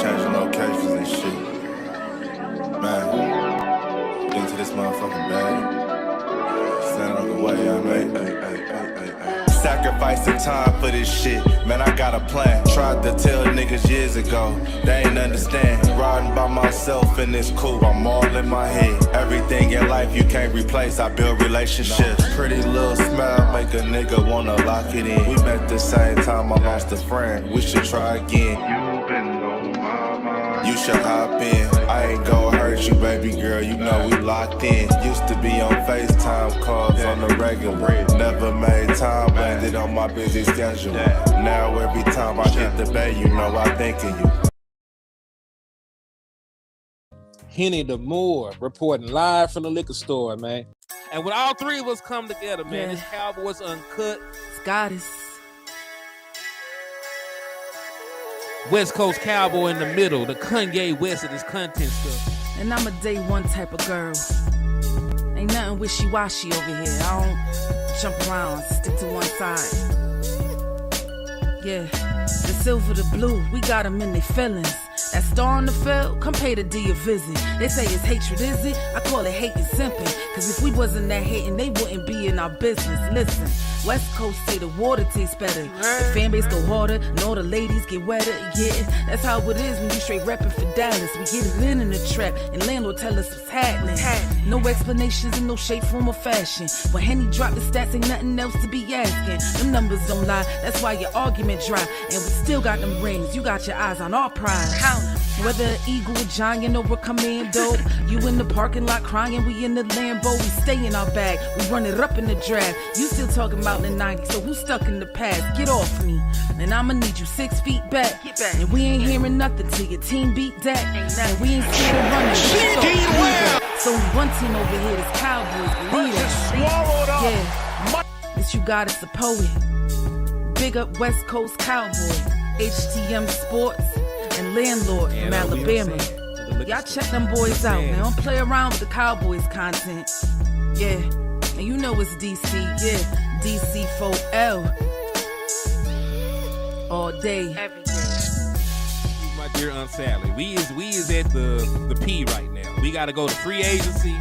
changing locations and shit. Man, get into this motherfucking bag. Stand on the way, I made. Sacrificing time for this shit, man, I got a plan. Tried to tell niggas years ago, they ain't understand. Riding by myself and it's cool, I'm all in my head. Everything in life you can't replace, I build relationships. Pretty little smile make a nigga wanna lock it in. We met the same time I lost a friend, we should try again. You should hop in, I ain't gon' hurt you, baby girl, you know we locked in. Used to be on FaceTime calls on the regular. Never made time, landed on my busy schedule. Now every time I hit the bay, you know I think of you. Henny the Moore reporting live from the liquor store, man. And when all three of us come together, man, it's Cowboys Uncut. Scottis. West Coast Cowboy in the middle, the Kanye West of this content stuff. And I'm a day one type of girl. Ain't nothing wishy-washy over here. I don't jump around, stick to one side. Yeah, the silver, the blue, we got them in their feelings. That star on the field, come pay the D a visit. They say it's hatred, is it? I call it hate and simping. Cause if we wasn't that hating, they wouldn't be in our business. Listen, West Coast say the water tastes better. The fan base go harder, and all the ladies get wetter. Yeah, that's how it is when you straight reppin' for Dallas. We get it in the trap, and landlord tell us what's happening. No explanations in no shape, form, or fashion. When Henny drop the stats, ain't nothing else to be asking. Them numbers don't lie, that's why your argument dry. And we still got them rings, you got your eyes on our prize. Whether an eagle, a giant, or a commando, you in the parking lot crying, we in the Lambo, we stay in our bag, we run it up in the draft. You still talking about the 90s, so who's stuck in the past? Get off me, and I'ma need you 6 feet back. And we ain't hearing nothing till your team beat that. And we ain't scared of running. So we one team over here, this Cowboys, believe it. Yeah, this you got is a poet. Big up West Coast Cowboy, HTM Sports, and Landlord from Alabama. Y'all check them boys out, man. Don't play around with the Cowboys content. Yeah, and you know it's DC. Yeah, DC 4L. All day, every day. My dear Aunt Sally, we is at the P right now. We gotta go to free agency,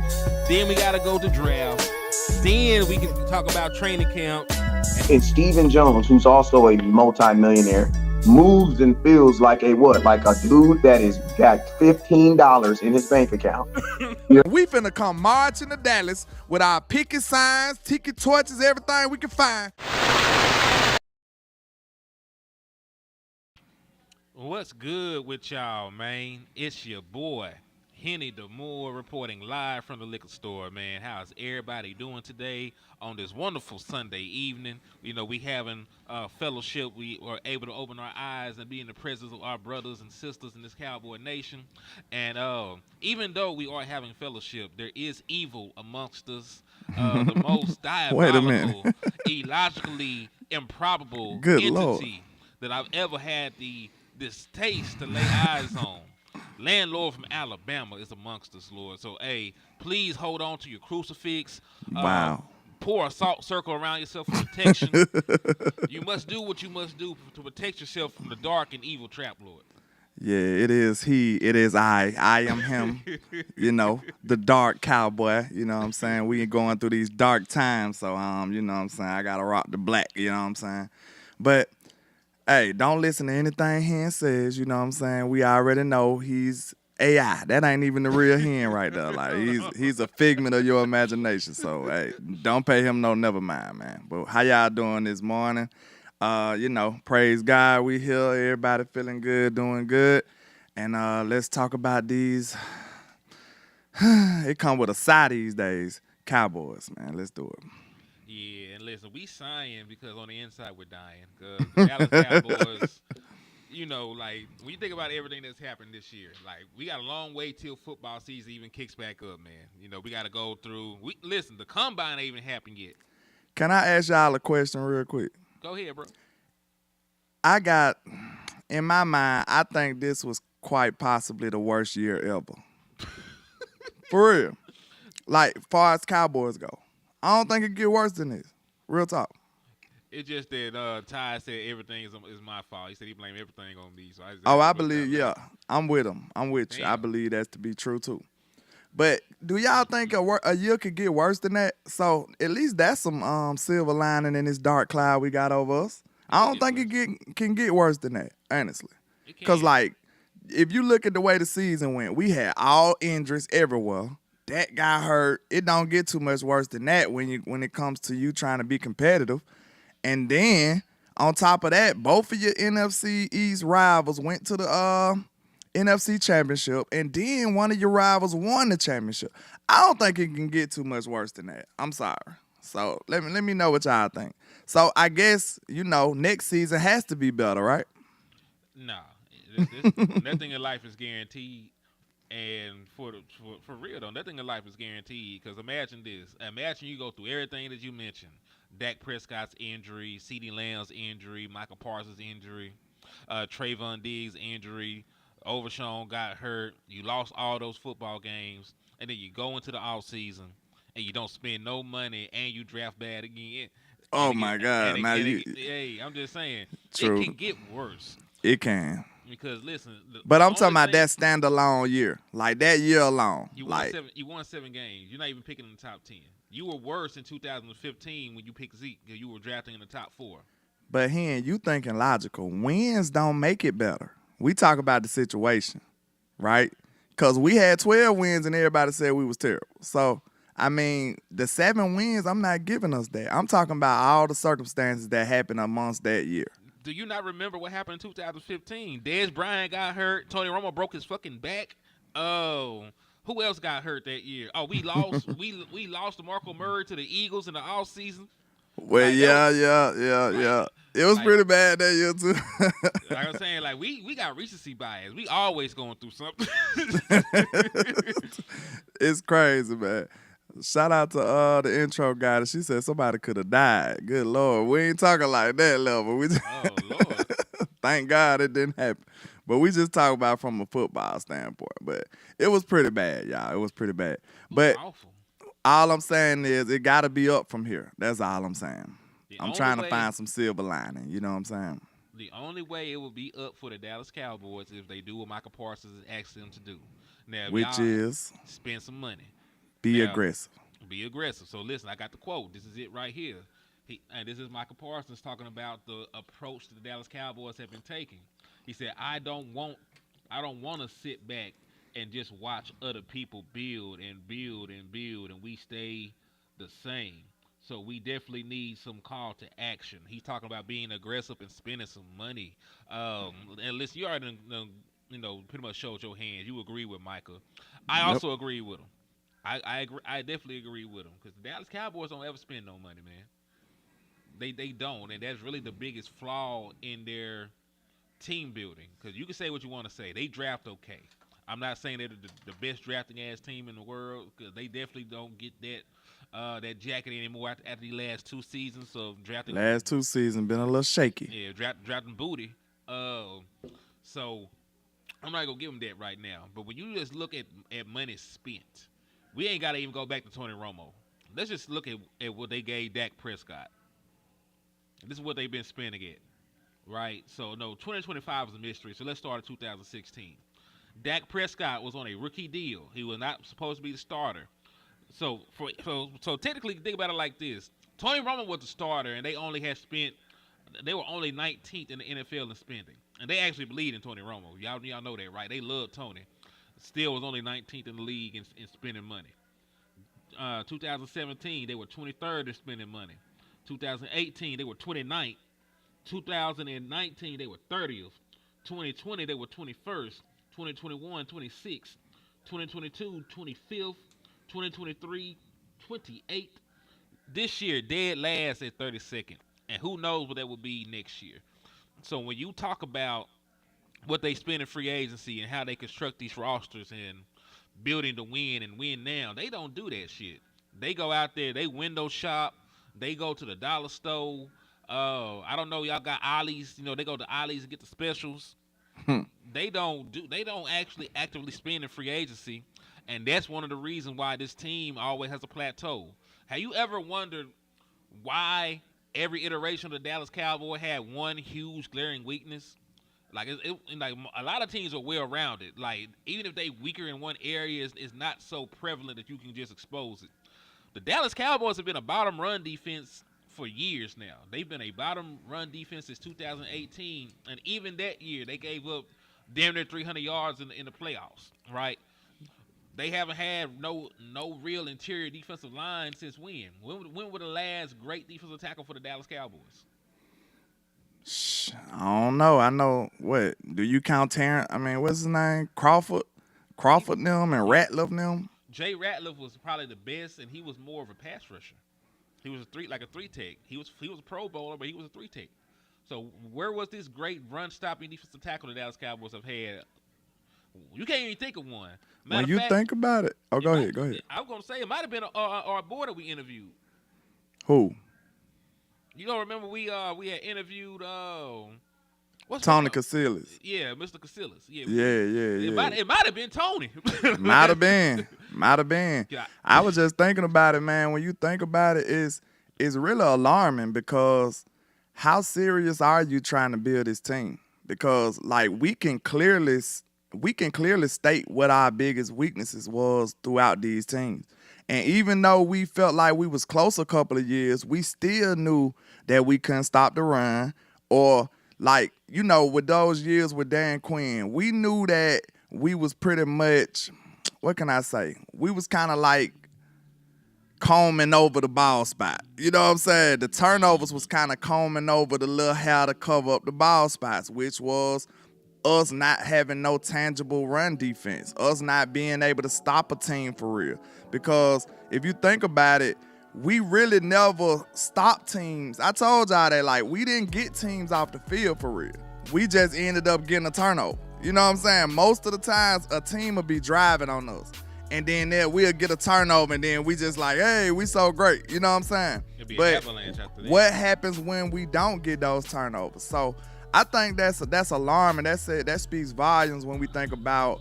then we gotta go to draft, then we can talk about training camp. And Stephen Jones, who's also a multi-millionaire, moves and feels like a what? Like a dude that is got $15 in his bank account. We finna come marching to Dallas with our picket signs, ticket torches, everything we can find. What's good with y'all, man? It's your boy, Henny the Moore, reporting live from the liquor store, man. How's everybody doing today on this wonderful Sunday evening? You know, we having fellowship. We are able to open our eyes and be in the presence of our brothers and sisters in this Cowboy Nation. And even though we are having fellowship, there is evil amongst us. The most diabolical, illogically improbable entity that I've ever had the distaste to lay eyes on. Landlord from Alabama is amongst us, Lord. So, hey, please hold on to your crucifix. Wow. Pour a salt circle around yourself for protection. You must do what you must do to protect yourself from the dark and evil trap, Lord. Yeah, it is he, it is I am him, you know, the dark cowboy, you know what I'm saying? We going through these dark times, so, you know what I'm saying? I got to rock the black, you know what I'm saying? But, hey, don't listen to anything Hen says, you know what I'm saying? We already know he's AI. That ain't even the real Hen right there. Like, he's a figment of your imagination. So, hey, don't pay him no never mind, man. But how y'all doing this morning? You know, praise God, we here. Everybody feeling good, doing good. And let's talk about these. It come with a side these days. Cowboys, man. Let's do it. Yeah, and listen, we sighing because on the inside we're dying. Because the Dallas Cowboys, you know, like, when you think about everything that's happened this year, like, we got a long way till football season even kicks back up, man. You know, we got to go through. Listen, the combine ain't even happened yet. Can I ask y'all a question real quick? Go ahead, bro. I got, in my mind, I think this was quite possibly the worst year ever. For real. Like, far as Cowboys go. I don't think it get worse than this. Real talk. It's just that Ty said everything is my fault. He said he blamed everything on me. So I just Oh, I put that believe, out yeah, I'm with him. I'm with you. I Damn. believe that's to be true too. But do y'all think a year could get worse than that? So at least that's some silver lining in this dark cloud we got over us. I don't think can get worse than that, honestly. It Cause can. like, if you look at the way the season went, we had all injuries everywhere. That got hurt. It don't get too much worse than that when it comes to you trying to be competitive. And then on top of that, both of your NFC East rivals went to the NFC Championship, and then one of your rivals won the championship. I don't think it can get too much worse than that. I'm sorry. So let me know what y'all think. So I guess next season has to be better, right? Nah, nothing in life is guaranteed, and for real though, nothing in life is guaranteed. Because imagine this: imagine you go through everything that you mentioned: Dak Prescott's injury, CeeDee Lamb's injury, Michael Parsons' injury, Trayvon Diggs' injury, Overshawn got hurt. You lost all those football games, and then you go into the off season and you don't spend no money, and you draft bad again. Oh my God! Now Hey, I'm just saying, True. it can get worse. It can. Because listen, But I'm talking about that standalone year, like that year alone. You won 7 games. You're not even picking in the top 10. You were worse in 2015 when you picked Zeke because you were drafting in the top 4. But Hen, you thinking logical. Wins don't make it better. We talk about the situation, right? Because we had 12 wins and everybody said we was terrible. So, I mean, the 7 wins, I'm not giving us that. I'm talking about all the circumstances that happened amongst that year. Do you not remember what happened in 2015? Dez Bryant got hurt. Tony Romo broke his fucking back. Oh, who else got hurt that year? Oh, we lost. we lost DeMarco Murray to the Eagles in the off season. Well, like, yeah. It was pretty bad that year too. Like I'm saying, like we got recency bias. We always going through something. It's crazy, man. Shout out to the intro guy. She said somebody could have died. Good Lord. We ain't talking like that level. Oh, Lord. Thank God it didn't happen. But we just talk about from a football standpoint. But it was pretty bad, y'all. It was pretty bad. But awful. All I'm saying is it got to be up from here. That's all I'm saying. I'm trying to find some silver lining. You know what I'm saying? The only way it will be up for the Dallas Cowboys is if they do what Michael Parsons asked them to do. Now, which is spend some money. Be aggressive. Be aggressive. So listen, I got the quote. This is it right here. And this is Michael Parsons talking about the approach that the Dallas Cowboys have been taking. He said, I don't want to sit back and just watch other people build and build and build and we stay the same. So we definitely need some call to action. He's talking about being aggressive and spending some money. And listen, you already pretty much showed your hands. You agree with Micah. I also agree with him. I agree. I definitely agree with him because the Dallas Cowboys don't ever spend no money, man. They don't, and that's really the biggest flaw in their team building. Because you can say what you want to say, they draft okay. I'm not saying they're the best drafting ass team in the world because they definitely don't get that jacket anymore after the last 2 seasons of drafting. Last 2 seasons been a little shaky. Yeah, drafting booty. So I'm not gonna give them that right now. But when you just look at money spent. We ain't got to even go back to Tony Romo. Let's just look at what they gave Dak Prescott. This is what they've been spending it, right? So, no, 2025 is a mystery. So, let's start at 2016. Dak Prescott was on a rookie deal. He was not supposed to be the starter. So technically, think about it like this. Tony Romo was the starter, and they were only 19th in the NFL in spending. And they actually believed in Tony Romo. Y'all know that, right? They love Tony. Still was only 19th in the league in spending money. 2017, they were 23rd in spending money. 2018, they were 29th. 2019, they were 30th. 2020, they were 21st. 2021, 26th. 2022, 25th. 2023, 28th. This year, dead last at 32nd. And who knows what that will be next year. So when you talk about what they spend in free agency and how they construct these rosters and building to win and win now, they don't do that shit. They go out there, they window shop, they go to the dollar store. I don't know, y'all got Ollie's, they go to Ollie's and get the specials. They don't actually actively spend in free agency, and that's one of the reasons why this team always has a plateau. Have you ever wondered why every iteration of the Dallas Cowboy had one huge glaring weakness. Like like a lot of teams are well rounded. Like even if they weaker in one area, it's not so prevalent that you can just expose it. The Dallas Cowboys have been a bottom run defense for years now. They've been a bottom run defense since 2018, and even that year they gave up damn near 300 yards in the playoffs. Right? They haven't had no real interior defensive line since when? When were the last great defensive tackle for the Dallas Cowboys? I don't know. I know what. Do you count Terrence? I mean, what's his name? Crawford them and Ratliff them. Jay Ratliff was probably the best, and he was more of a pass rusher. He was a three tech. He was a Pro Bowler, but he was a three tech. So where was this great run stopping defensive tackle the Dallas Cowboys have had? You can't even think of one. When you think about it, go ahead. I was gonna say it might have been our boy that we interviewed. Who? You don't remember we had interviewed Tony Casillas. Yeah, Mr. Casillas. Yeah. It might have been Tony. Might have been. Yeah. I was just thinking about it, man. When you think about it, it's really alarming because how serious are you trying to build this team? Because like we can clearly state what our biggest weaknesses was throughout these teams. And even though we felt like we was close a couple of years, we still knew that we couldn't stop the run. Or like, you know, with those years with Dan Quinn, we knew that we was pretty much, what can I say? We was kind of like combing over the ball spot. You know what I'm saying? The turnovers was kind of combing over the little hair to cover up the ball spots, which was us not having no tangible run defense, us not being able to stop a team for real. Because if you think about it, we really never stopped teams. I told y'all that, like, we didn't get teams off the field for real. We just ended up getting a turnover. You know what I'm saying? Most of the times, a team will be driving on us. And then we'll get a turnover, and then we just like, hey, we so great. You know what I'm saying? It'll be but an avalanche after that. What happens when we don't get those turnovers? So I think that's alarming. That speaks volumes when we think about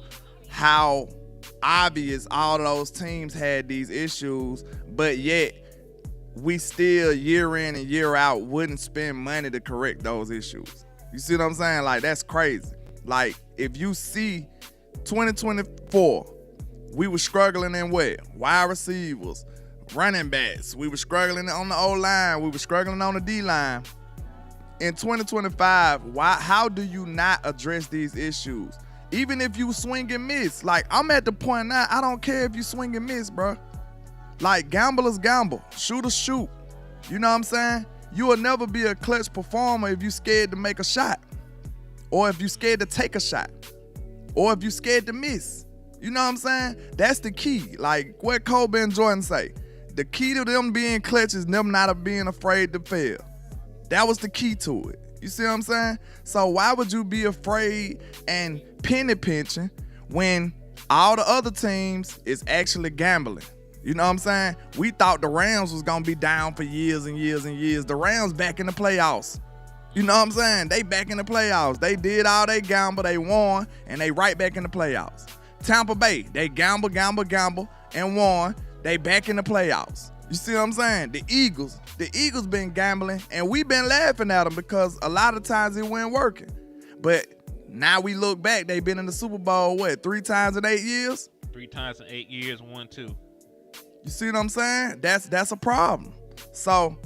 how obvious all of those teams had these issues, but yet we still year in and year out wouldn't spend money to correct those issues. You see what I'm saying? Like, that's crazy. Like, if you see 2024, we were struggling in what? Wide receivers, running backs. We were struggling on the O-line. We were struggling on the D-line. In 2025, how do you not address these issues? Even if you swing and miss. Like, I'm at the point now, I don't care if you swing and miss, bro. Like, gamblers gamble. Shooters shoot. You know what I'm saying? You will never be a clutch performer if you scared to make a shot. Or if you scared to take a shot. Or if you scared to miss. You know what I'm saying? That's the key. Like what Kobe and Jordan say. The key to them being clutch is them not being afraid to fail. That was the key to it. You see what I'm saying? So why would you be afraid and penny pinching when all the other teams is actually gambling? You know what I'm saying? We thought the Rams was going to be down for years and years and years. The Rams back in the playoffs. You know what I'm saying? They back in the playoffs. They did all they gamble, they won, and they right back in the playoffs. Tampa Bay, they gamble, and won. They back in the playoffs. You see what I'm saying? The Eagles been gambling, and we been laughing at them because a lot of times it wasn't working. But now we look back, they been in the Super Bowl, 3 times in 8 years? 3 times in 8 years, 1-2. You see what I'm saying? That's a problem. So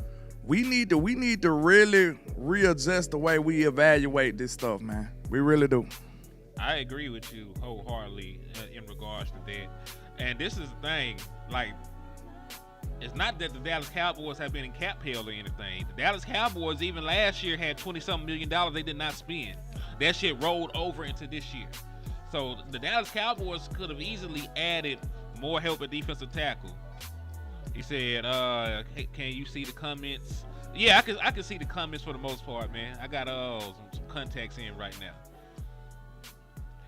we need to really readjust the way we evaluate this stuff, man. We really do. I agree with you wholeheartedly in regards to that. And this is the thing, like, it's not that the Dallas Cowboys have been in cap hell or anything. The Dallas Cowboys even last year had $20-something million they did not spend. That shit rolled over into this year. So the Dallas Cowboys could have easily added more help at defensive tackle. He said, hey, can you see the comments? Yeah, I can see the comments for the most part, man. I got some contacts in right now.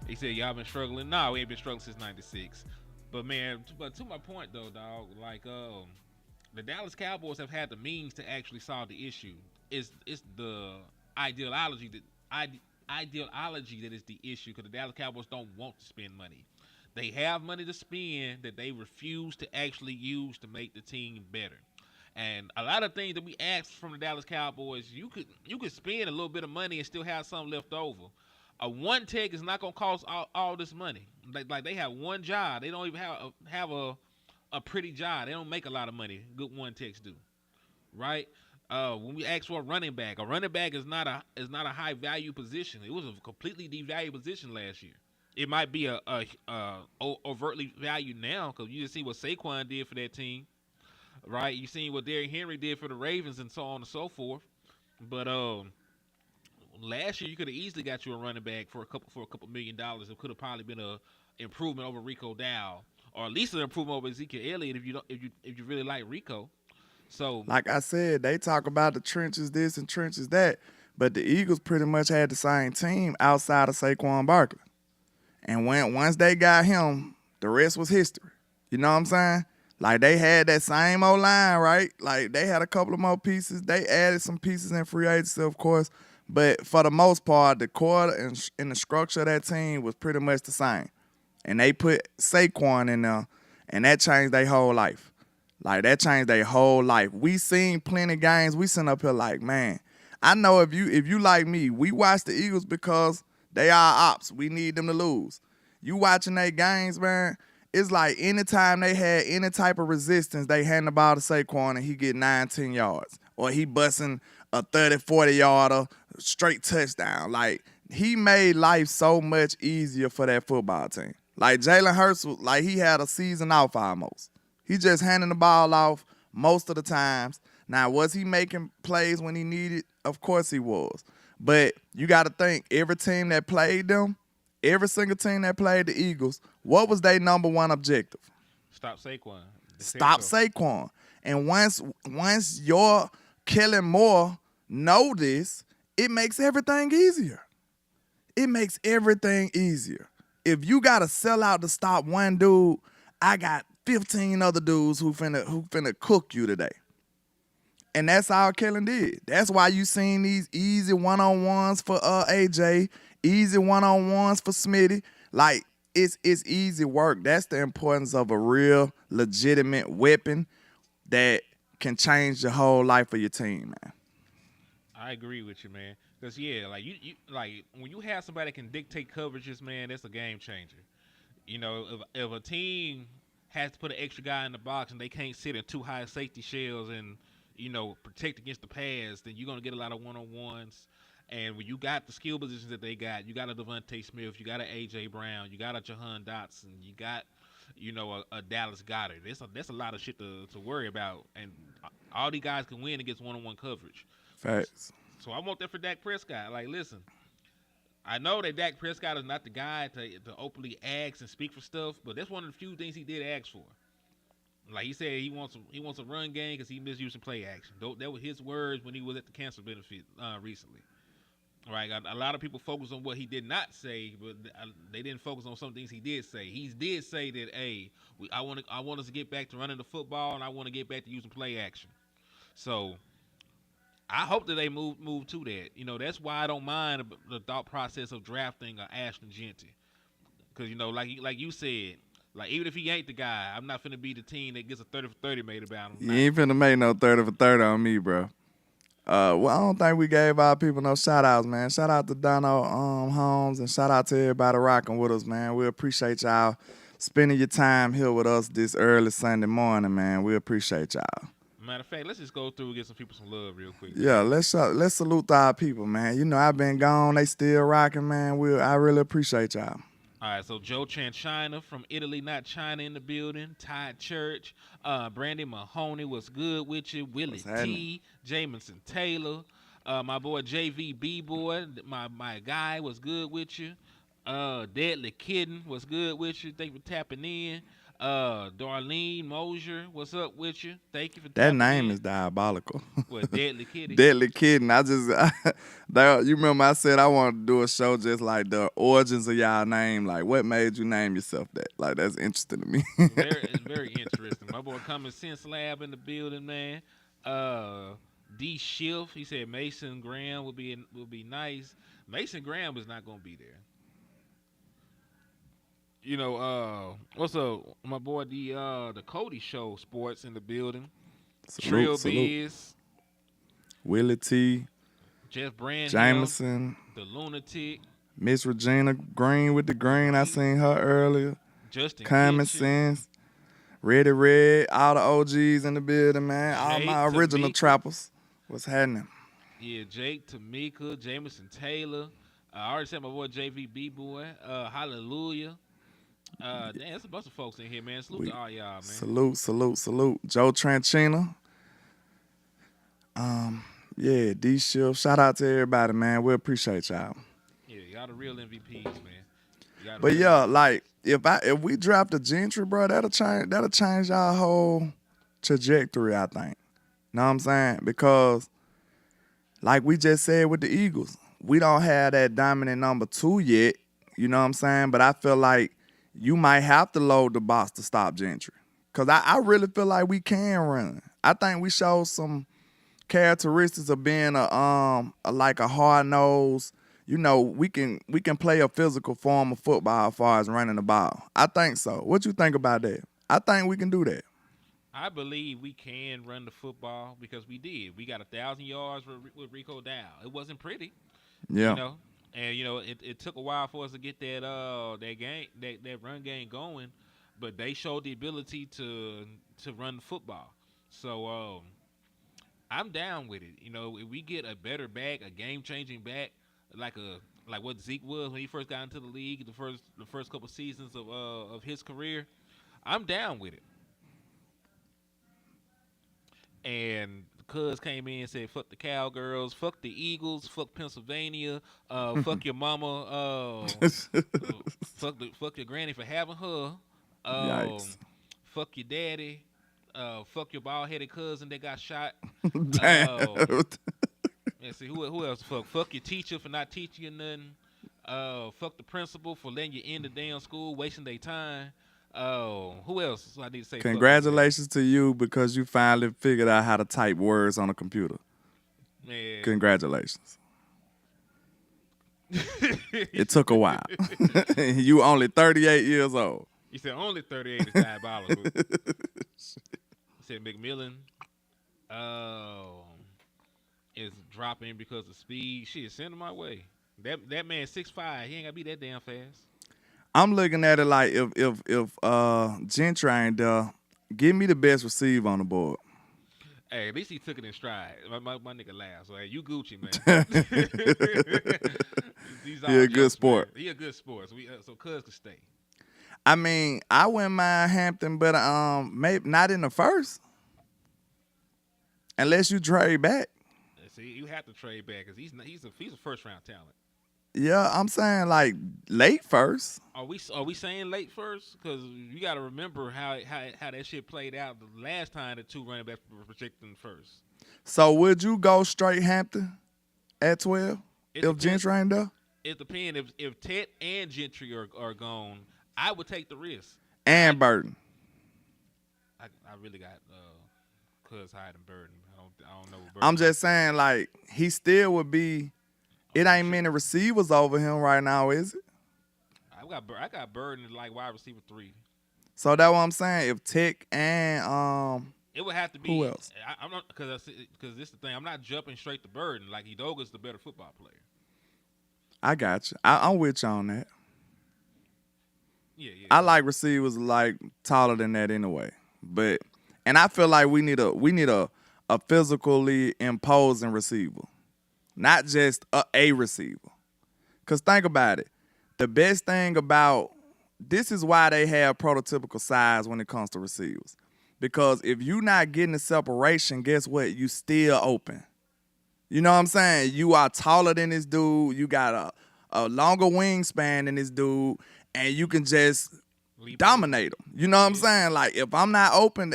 He said, y'all been struggling? No, we ain't been struggling since 96. But, man, to my point, though, dog, like, the Dallas Cowboys have had the means to actually solve the issue. It's the ideology that is the issue, because the Dallas Cowboys don't want to spend money. They have money to spend that they refuse to actually use to make the team better. And a lot of things that we ask from the Dallas Cowboys, you could spend a little bit of money and still have something left over. A one tech is not gonna cost all this money. Like they have one job. They don't even have a pretty job. They don't make a lot of money. Good one techs do, right? When we ask for a running back is not a high value position. It was a completely devalued position last year. It might be a overtly valued now because you just see what Saquon did for that team, right? You seen what Derrick Henry did for the Ravens and so on and so forth. But last year you could have easily got you a running back for a couple $1 million. It could have probably been a improvement over Rico Dow, or at least an improvement over Ezekiel Elliott if you really like Rico. So, like I said, they talk about the trenches this and trenches that, but the Eagles pretty much had the same team outside of Saquon Barkley. And once they got him, the rest was history. You know what I'm saying? Like, they had that same old line, right? Like, they had a couple of more pieces. They added some pieces in free agency, of course. But for the most part, the core and the structure of that team was pretty much the same. And they put Saquon in there, and that changed their whole life. Like, that changed their whole life. We seen plenty of games. We sitting up here like, man, I know if you like me, we watch the Eagles because they are ops. We need them to lose. You watching their games, man, it's like anytime they had any type of resistance, they hand the ball to Saquon and he get 19 yards. Or he busting a 30, 40-yarder straight touchdown. Like, he made life so much easier for that football team. Like, Jalen Hurts, like, he had a season off almost. He just handing the ball off most of the times. Now, was he making plays when he needed? Of course he was. But you got to think, every team that played them, every single team that played the Eagles, what was their number one objective? stop Saquon. Stop Saquon. And once your Kellen Moore know this, it makes everything easier. It makes everything easier. If you got to sell out to stop one dude, I got 15 other dudes who finna cook you today. And that's all Kellen did. That's why you seen these easy one-on-ones for AJ, easy one-on-ones for Smitty. Like, it's easy work. That's the importance of a real, legitimate weapon that can change the whole life of your team, man. I agree with you, man. Because, yeah, like, you like when you have somebody that can dictate coverages, man, that's a game changer. You know, if a team has to put an extra guy in the box and they can't sit in too high safety shells and, you know, protect against the pass, then you're going to get a lot of one-on-ones. And when you got the skill positions that they got, you got a Devontae Smith, you got an A.J. Brown, you got a Jahan Dotson, you got, you know, a Dallas Goedert. That's a lot of shit to worry about. And all these guys can win against one-on-one coverage. Facts. So I want that for Dak Prescott. Like, listen, I know that Dak Prescott is not the guy to openly ask and speak for stuff, but that's one of the few things he did ask for. Like he said, he wants a run game because he misused play action. That were his words when he was at the cancer benefit recently. Right, a lot of people focus on what he did not say, but they didn't focus on some things he did say. He did say that, hey, I want us to get back to running the football, and I want to get back to using play action. So I hope that they move to that. You know, that's why I don't mind the thought process of drafting Ashton Genty, because, you know, like you said, like, even if he ain't the guy, I'm not finna be the team that gets a 30 for 30 made about him. You ain't finna make no 30 for 30 on me, bro. Well, I don't think we gave our people no shout-outs, man. Shout out to Dono Holmes, and shout out to everybody rocking with us, man. We appreciate y'all spending your time here with us this early Sunday morning, man. We appreciate y'all. Matter of fact, let's just go through and get some people some love real quick. Yeah, let's salute our people, man. You know, I've been gone. They still rocking, man. I really appreciate y'all. All right, so Joe Chanchina from Italy, not China, in the building. Ty Church, Brandy Mahoney, what's good with you? Willie T, Jamison Taylor, my boy JV B-Boy, my guy, what's good with you? Deadly Kitten, what's good with you? Thank you for tapping in. Darlene Mosier, what's up with you? Thank you for tapping in. That name is diabolical. What, Deadly Kitty? Deadly Kitten. You remember I said I wanted to do a show just like the origins of y'all name. Like, what made you name yourself that? Like, that's interesting to me. It's very interesting. My boy Common Sense Lab in the building, man. D Schiff, he said Mason Graham will be nice. Mason Graham is not gonna be there. You know, what's up, my boy the Cody Show Sports in the building. Trill Salute. Biz, Willie T, Jeff Brand, Jameson, the Lunatic, Miss Regina Green with the green. I seen her earlier. Justin Common Kitchen, Sense, Ready Red, all the OGs in the building, man. All Jake, my original Tamika. trappers. What's happening? Yeah, Jake, Tamika, Jameson Taylor. I already said my boy JVB boy. Hallelujah. Damn, there's a bunch of folks in here, man. Salute to all y'all, man. Salute. Joe Tranchina. Yeah, D Shift. Shout out to everybody, man. We appreciate y'all. Yeah, y'all the real MVPs, man. Y'all the But real yeah, MVPs. like if we draft a Gentry, bro, that'll change our whole trajectory, I think. Know what I'm saying? Because like we just said with the Eagles, we don't have that dominant number 2 yet. You know what I'm saying? But I feel like you might have to load the box to stop Gentry. Because I really feel like we can run. I think we show some characteristics of being like a hard nosed. You know, we can play a physical form of football as far as running the ball. I think so. What you think about that? I think we can do that. I believe we can run the football because we did. We got 1,000 yards with Rico Dow. It wasn't pretty, Yeah. you know, and you know it took a while for us to get that run game going, but they showed the ability to run the football. So I'm down with it. You know, if we get a better back, a game changing back, like what Zeke was when he first got into the league, the first couple seasons of his career, I'm down with it. And Cuz came in and said, "Fuck the Cowgirls, fuck the Eagles, fuck Pennsylvania, fuck your mama, fuck your granny for having her, Yikes. fuck your daddy, fuck your bald headed cousin that got shot." Damn. And see who else? Fuck your teacher for not teaching you nothing. Fuck the principal for letting you in the damn school, wasting their time. Oh, who else? So I need to say. Congratulations to you because you finally figured out how to type words on a computer. Man. Congratulations. It took a while. You only 38 years old. He said only 38 is diabolical. He said McMillan is dropping because of speed. Shit, send him my way. That man 6'5", he ain't gotta be that damn fast. I'm looking at it like if Gentry ain't there, give me the best receiver on the board. Hey, at least he took it in stride. My nigga laughed. So hey, you Gucci, man. He a good sport. Man. He a good sport. So Cuz could stay. I mean, I wouldn't mind Hampton, but maybe not in the first, unless you trade back. See, you have to trade back because he's a first round talent. Yeah, I'm saying like late first. Are we saying late first? Because you got to remember how that shit played out the last time the two running backs were projecting first. So would you go straight Hampton at 12 if Gentry ain't there? It depends. If Ted and Gentry are gone, I would take the risk. And Burton. I really got Cuz higher than Burton. I don't know. What I'm just saying, like, he still would be. It ain't many receivers over him right now, is it? I got Burton like wide receiver 3. So that's what I'm saying. If Tech and it would have to be. who else? I'm not because this is the thing. I'm not jumping straight to Burton. Like Udoga's the better football player. I got you. I'm with you on that. Yeah. I like receivers like taller than that anyway. And I feel like we need a physically imposing receiver. Not just a receiver. Because think about it. The best thing about this is why they have prototypical size when it comes to receivers. Because if you're not getting the separation, guess what? You still open. You know what I'm saying? You are taller than this dude. You got a longer wingspan than this dude. And you can just dominate him. You know what I'm saying? Like, if I'm not open,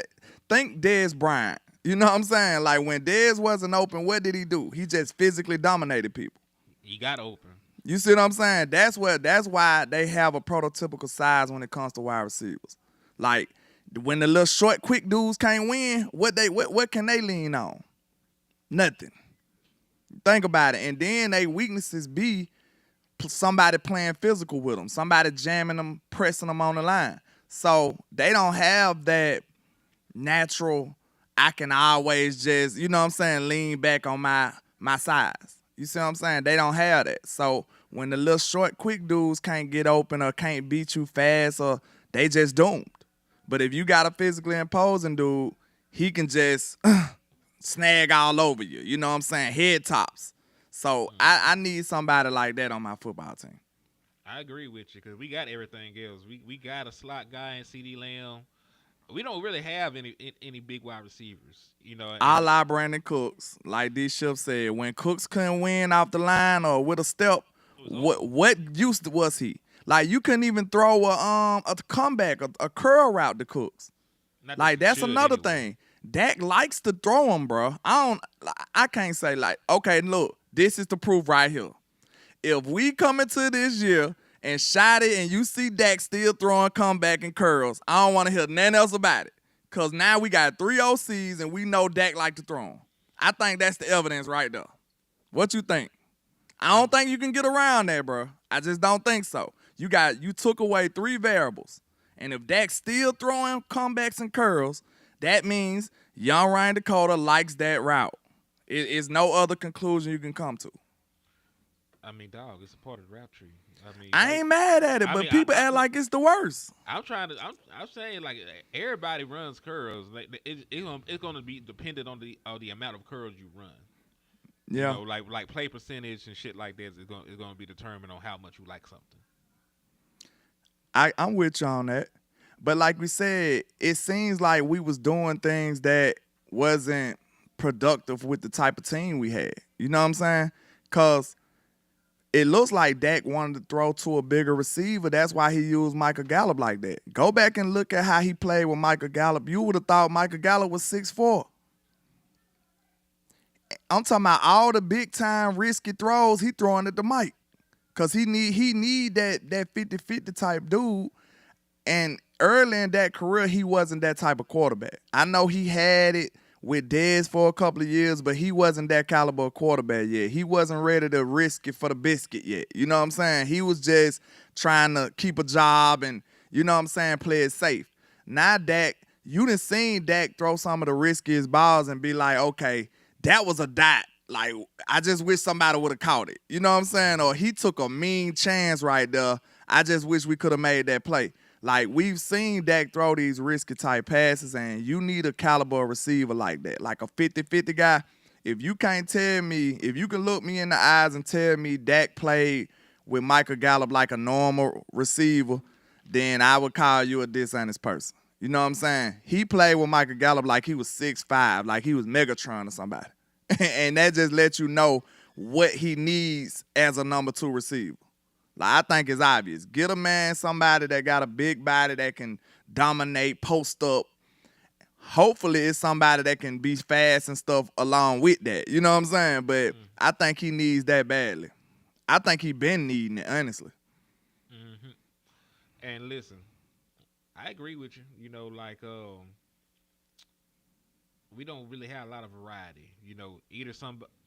think Dez Bryant. You know what I'm saying? Like, when Dez wasn't open, what did he do? He just physically dominated people. He got open. You see what I'm saying? That's why they have a prototypical size when it comes to wide receivers. Like, when the little short, quick dudes can't win, what can they lean on? Nothing. Think about it. And then they weaknesses be somebody playing physical with them, somebody jamming them, pressing them on the line. So they don't have that natural I can always just, you know what I'm saying, lean back on my size. You see what I'm saying? They don't have that. So when the little short, quick dudes can't get open or can't beat you fast, or they just doomed. But if you got a physically imposing dude, he can just snag all over you. You know what I'm saying? Head tops. So I need somebody like that on my football team. I agree with you because we got everything else. We got a slot guy in CD Lamb. We don't really have any big wide receivers, you know. I like Brandon Cooks. Like D Ship said, when Cooks couldn't win off the line or with a step, what use was he? Like, you couldn't even throw a comeback, a curl route to Cooks. Like, that's another thing. Dak likes to throw him, bro. I can't say, like, okay, look, this is the proof right here. If we come into this year and shot it and you see Dak still throwing comeback and curls, I don't want to hear nothing else about it. Because now we got 3 OCs and we know Dak like to throw them. I think that's the evidence right there. What you think? I don't think you can get around that, bro. I just don't think so. You took away 3 variables. And if Dak's still throwing comebacks and curls, that means young Ryan Dakota likes that route. It's no other conclusion you can come to. I mean, dog, it's a part of the rap tree. I ain't mad at it, but people act like it's the worst. I'm saying, like, everybody runs curls. Like, it's gonna be dependent on the amount of curls you run. Yeah. You know, like play percentage and shit like that is gonna be determined on how much you like something. I'm with you on that. But like we said, it seems like we was doing things that wasn't productive with the type of team we had. You know what I'm saying? Because it looks like Dak wanted to throw to a bigger receiver. That's why he used Michael Gallup like that. Go back and look at how he played with Michael Gallup. You would have thought Michael Gallup was 6'4". I'm talking about all the big-time risky throws, he throwing at the Mike. Because he need that 50-50 type dude. And early in that career, he wasn't that type of quarterback. I know he had it with Dez for a couple of years, but he wasn't that caliber of quarterback yet. He wasn't ready to risk it for the biscuit yet. You know what I'm saying? He was just trying to keep a job and, you know what I'm saying, play it safe. Now Dak, you done seen Dak throw some of the riskiest balls and be like, okay, that was a dot. Like, I just wish somebody would have caught it. You know what I'm saying? Or he took a mean chance right there. I just wish we could have made that play. Like, we've seen Dak throw these risky type passes, and you need a caliber receiver like that. Like a 50-50 guy. If you can't tell me, if you can look me in the eyes and tell me Dak played with Michael Gallup like a normal receiver, then I would call you a dishonest person. You know what I'm saying? He played with Michael Gallup like he was 6'5", like he was Megatron or somebody. And that just lets you know what he needs as a number 2 receiver. Like, I think it's obvious. Get a man, somebody that got a big body that can dominate, post up. Hopefully it's somebody that can be fast and stuff along with that. You know what I'm saying? But I think he needs that badly. I think he been needing it, honestly. Mm-hmm. And listen, I agree with you. You know, like, we don't really have a lot of variety. You know,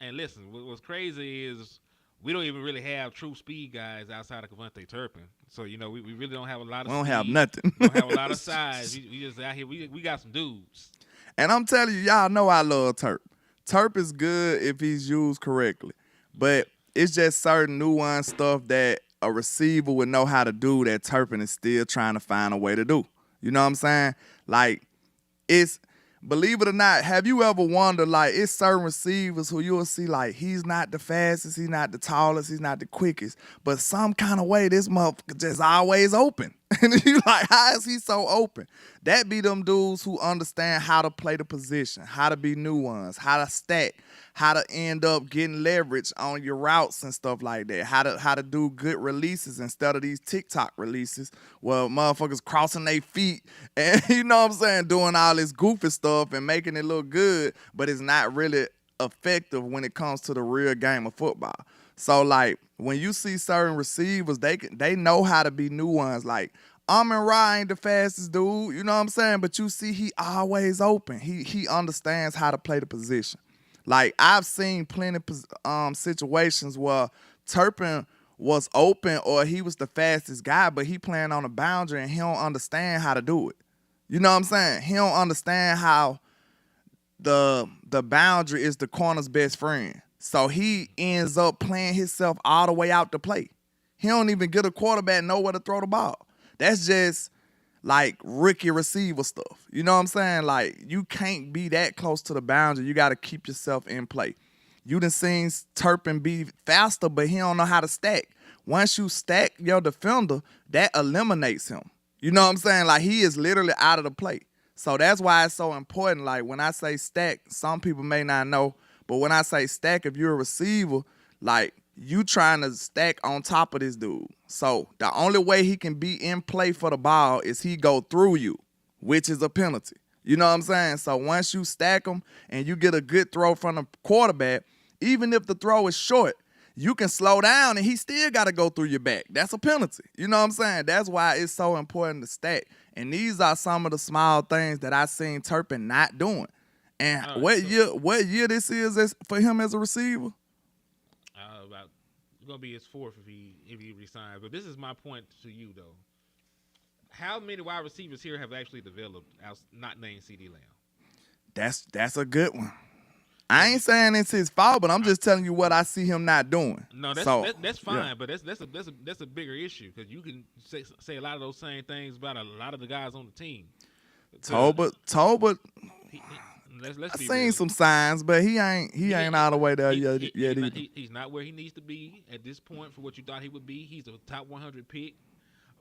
and listen, what's crazy is we don't even really have true speed guys outside of Cavante Turpin. So, you know, we really don't have a lot of We don't speed. have nothing. We don't have a lot of size. We just out here. We got some dudes. And I'm telling you, y'all know I love Turp. Turp is good if he's used correctly. But it's just certain nuanced stuff that a receiver would know how to do that Turpin is still trying to find a way to do. You know what I'm saying? Like, it's... Believe it or not, have you ever wondered, like, it's certain receivers who you'll see, like, he's not the fastest, he's not the tallest, he's not the quickest, but some kind of way this motherfucker just always open. And you like, how is he so open? That be them dudes who understand how to play the position, how to be nuanced, how to stack, how to end up getting leverage on your routes and stuff like that, how to do good releases instead of these TikTok releases where motherfuckers crossing their feet and, you know what I'm saying, doing all this goofy stuff and making it look good, but it's not really effective when it comes to the real game of football. So, like, when you see certain receivers, they know how to be nuanced. Like, Amon-Ra ain't the fastest dude, you know what I'm saying? But you see he always open. He understands how to play the position. Like, I've seen plenty of situations where Turpin was open or he was the fastest guy, but he playing on a boundary and he don't understand how to do it. You know what I'm saying? He don't understand how the boundary is the corner's best friend. So he ends up playing himself all the way out to play. He don't even get a quarterback nowhere to throw the ball. That's just like rookie receiver stuff. You know what I'm saying? Like, you can't be that close to the boundary. You got to keep yourself in play. You done seen Turpin be faster, but he don't know how to stack. Once you stack your defender, that eliminates him. You know what I'm saying? Like, he is literally out of the play. So that's why it's so important. Like, when I say stack, some people may not know, but when I say stack, if you're a receiver, like, you trying to stack on top of this dude. So the only way he can be in play for the ball is he go through you, which is a penalty. You know what I'm saying? So once you stack him and you get a good throw from the quarterback, even if the throw is short, you can slow down and he still got to go through your back. That's a penalty. You know what I'm saying? That's why it's so important to stack. And these are some of the small things that I seen Turpin not doing. And what year this is for him as a receiver? It's gonna be his fourth if he resigns. But this is my point to you though. How many wide receivers here have actually developed not named CD Lamb? That's a good one. I ain't saying it's his fault, but I'm just telling you what I see him not doing. No, that's fine, yeah. But that's a bigger issue because you can say a lot of those same things about a lot of the guys on the team. Tolbert. Let's I be seen real. some signs, but he ain't all the way there yet. He's not where he needs to be at this point for what you thought he would be. He's a top 100 pick,